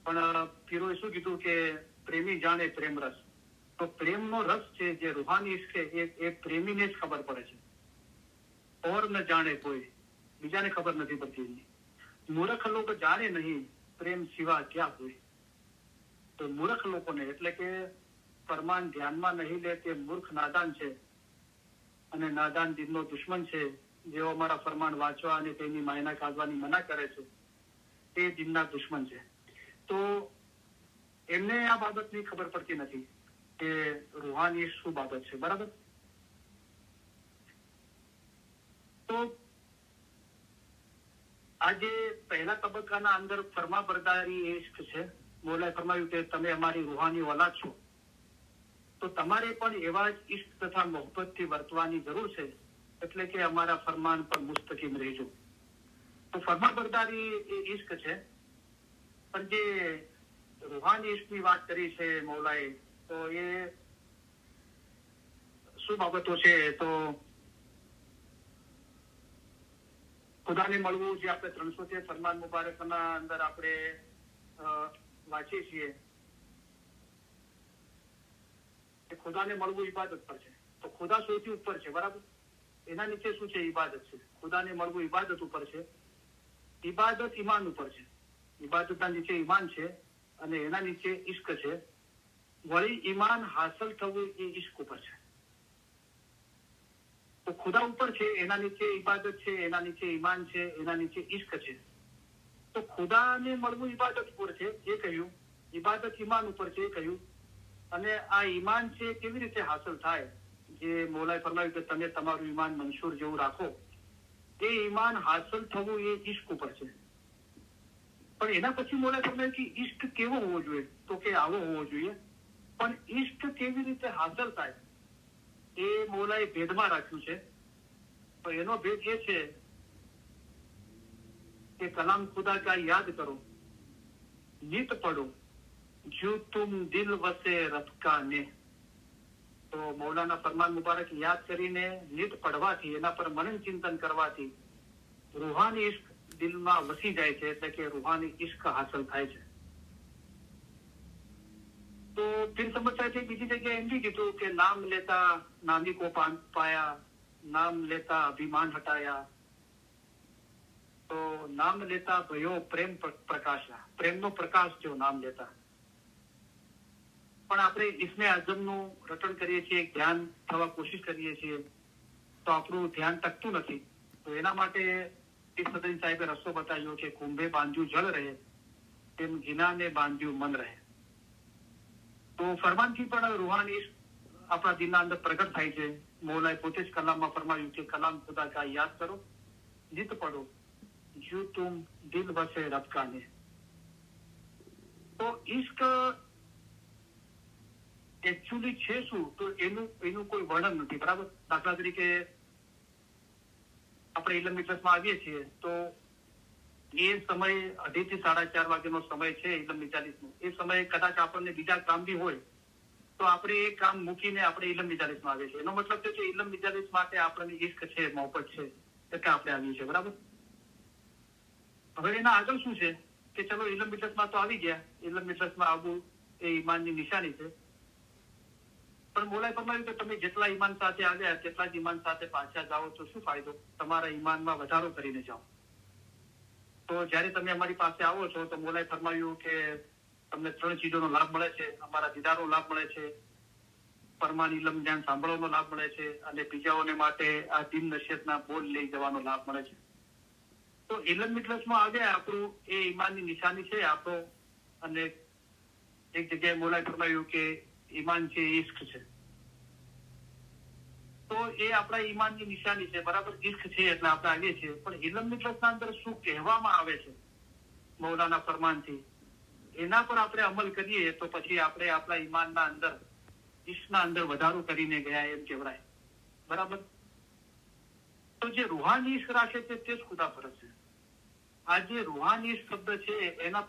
પણ પીરોએ શું કીધું કે પ્રેમી જાણે પ્રેમ રસ. તો પ્રેમનો રસ છે જે રૂહાની ઇશ્ક છે એ પ્રેમીને જ ખબર પડે છે, ઓર ન જાણે કોઈ, બીજાને ખબર નથી પડતી. મૂર્ખ લોકો જાણે નહીં પ્રેમ સિવા ક્યાં હોય. તો મૂર્ખ લોકોને એટલે કે ફરમાન ધ્યાનમાં નહીં લે તે મૂર્ખ નાદાન છે, અને નાદાન દિનનો દુશ્મન છે. જેઓ અમારા ફરમાન વાંચવા અને તેની માયના કાઢવાની મના કરે છે તે દિનના દુશ્મન છે. તો એમને આ બાબતની ખબર પડતી નથી કે રૂહાની શું બાબત છે. બરાબર. તો આજે પહેલા તબક્કાના અંદર ફરમાબરદારી ઇશ્ક છે. મૌલાએ ફરમાવ્યું કે તમે અમારી રૂહાની ઓલાદ છો, તો તમારે પણ એવા જ ઇશ્ક તથા મોહબ્બતથી વર્તવાની જરૂર છે, એટલે કે અમારા ફરમાન પર મુસ્તકીમ રહેજો. તો ફરમાબરદારી એ ઇશ્ક છે. પણ જે રૂહાની ઇશ્કની વાત કરી છે મૌલાએ, તો એ શું બાબતો છે? તો ખુદાને મળવું, જે આપણે 313 ફરમાન મુબારકના અંદર આપણે વાંચીએ છીએ, કે ખુદાને મળવું ઇબાદત પર છે. તો ખુદા સૌથી ઉપર છે. બરાબર. એના નીચે શું છે? ઇબાદત છે. ખુદાને મળવું ઇબાદત ઉપર છે. ઇબાદત ઈમાન ઉપર છે. ઇબાદતના નીચે ઈમાન છે અને એના નીચે ઇશ્ક છે. વળી ઈમાન હાંસલ થવું એ ઇશ્ક ઉપર છે. તો ખુદા ઉપર છે, એના નીચે ઇબાદત છે, એના નીચે ઈમાન છે, એના નીચે ઇશ્ક છે. તો તો ખુદાને મળવું ઇબાદત ઉપર છે એ કહ્યું, ઇબાદત ઈમાન ઉપર છે એ કહ્યું, અને આ ઈમાન છે કેવી રીતે હાંસલ થાય, જે મૌલાએ ફરમાવ્યું કે તમે તમારું ઈમાન મંશૂર જેવું રાખો, એ ઈમાન હાંસલ થવું એ ઈશ્ક ઉપર છે. પણ એના પછી મૌલાએ ફરમાવ્યું કે ઈશ્ક કેવો હોવો જોઈએ, તો કે આવો હોવો જોઈએ. પણ ઈશ્ક કેવી રીતે હાંસલ થાય એ મૌલાએ ભેદમાં રાખ્યું છે. તો એનો ભેદ એ છે કે કલામ ખુદા કા યાદ કરો, નિત પડો, જો તુમ દિલ વસે રફકા ને. તો મૌલાના ફરમાન મુબારક યાદ કરીને નિત પડવાથી, એના પર મનન ચિંતન કરવાથી રૂહાની ઇશ્ક દિલમાં વસી જાય છે, એટલે કે રૂહાની ઇશ્ક હાંસલ થાય છે. તો ફિર સમજતા છે બીજી જગ્યાએ એમ બી કીધું કે નામ લેતા નામી કો પાયા, નામ લેતા અભિમાન હટાયા. તો નામ લેતા ભયો પ્રેમ પ્રકાશા, પ્રેમનો પ્રકાશ જો નામ લેતા. પણ આપણે ઇસ્મે આઝમનું રટણ કરીએ છીએ, ધ્યાન થવા કોશિશ કરીએ છીએ, તો આપણું ધ્યાન ટકતું નથી. તો એના માટે સદન સાહેબે રસ્તો બતાવ્યો કે કુંભે બાંધ્યું જળ રહે, તેમ ગિનાને બાંધ્યું મન રહે. તો ફરમાનથી પણ રૂહાની આપણા દિલના અંદર પ્રગટ થાય છે. મૌલાએ પોતે જ કલામમાં ફરમાવ્યું કે કલામ ખુદા કા યાદ કરો, જીત પડો, જો તુમ દિલ વસે રબકા ને. તો ઇશ્ક એકચ્યુઅલી છે શું, તો એનું કોઈ વર્ણન નથી. બરાબર. દાખલા તરીકે આપણે ઇલમ મિજલસમાં આવીએ છીએ તો એ સમય 2:30 થી 4:30 વાગ્યાનો સમય છે ઇલમ મિજાલિસનો. એ સમયે કદાચ આપણને બીજા કામ બી હોય તો આપણે એ કામ મૂકીને આપણે ઇલમ મિજાલિસમાં આવીએ છીએ. એનો મતલબ છે કે ઇલમ મિજાલિસ માટે આપણને ઇશ્ક છે, મોહબ્બત છે, એટલે આપણે આવીએ છીએ. બરાબર. હવે એના આગળ શું છે કે ચલો ઇલમ મિજલસમાં તો આવી ગયા, ઇલમ મિજલસમાં આવવું એ ઈમાનની નિશાની છે. પણ મૌલાએ ફરમાવ્યું કે તમે જેટલા ઈમાન સાથે આવ્યા તેટલા જ ઈમાન સાથે પાછા જાઓ તો શું ફાયદો, તમારા ઈમાનમાં વધારો કરીને જાઓ. તો જયારે તમે અમારી પાસે આવો છો તો મૌલાએ ફરમાવ્યું કે તમને 3 ચીજોનો લાભ મળે છે. અમારા દીદારનો લાભ મળે છે, ફરમાન ઇલમ જ્ઞાન સાંભળવાનો લાભ મળે છે, અને બીજાઓને માટે આ દીન નસીહતના બોલ લઈ જવાનો લાભ મળે છે. તો ઇલમ મિજલસમાં આવ્યા આપણું એ ઈમાનની નિશાની છે આપણો. અને એક જગ્યાએ મૌલાએ ફરમાવ્યું કે ઈમાન છે ઇશ્ક છે. તો એ આપણા ઈમાનની નિશાની છે. બરાબર. ઇશ્ક છે એટલે આપણે આવીએ છીએ. પણ ઇલમ મિજલસના અંદર શું કહેવામાં આવે છે મૌલાના ફરમાનથી, એના પર આપણે અમલ કરીએ તો પછી આપણે આપણા ઈમાનના અંદર, ઇશ્કના અંદર વધારો કરીને ગયા એમ કહેવાય. બરાબર. તો જે રૂહાની ઇશ્ક રાખે છે તે જ ખુદા પર છે. આ જે રૂહાની ઇશ્ક શબ્દ છે એના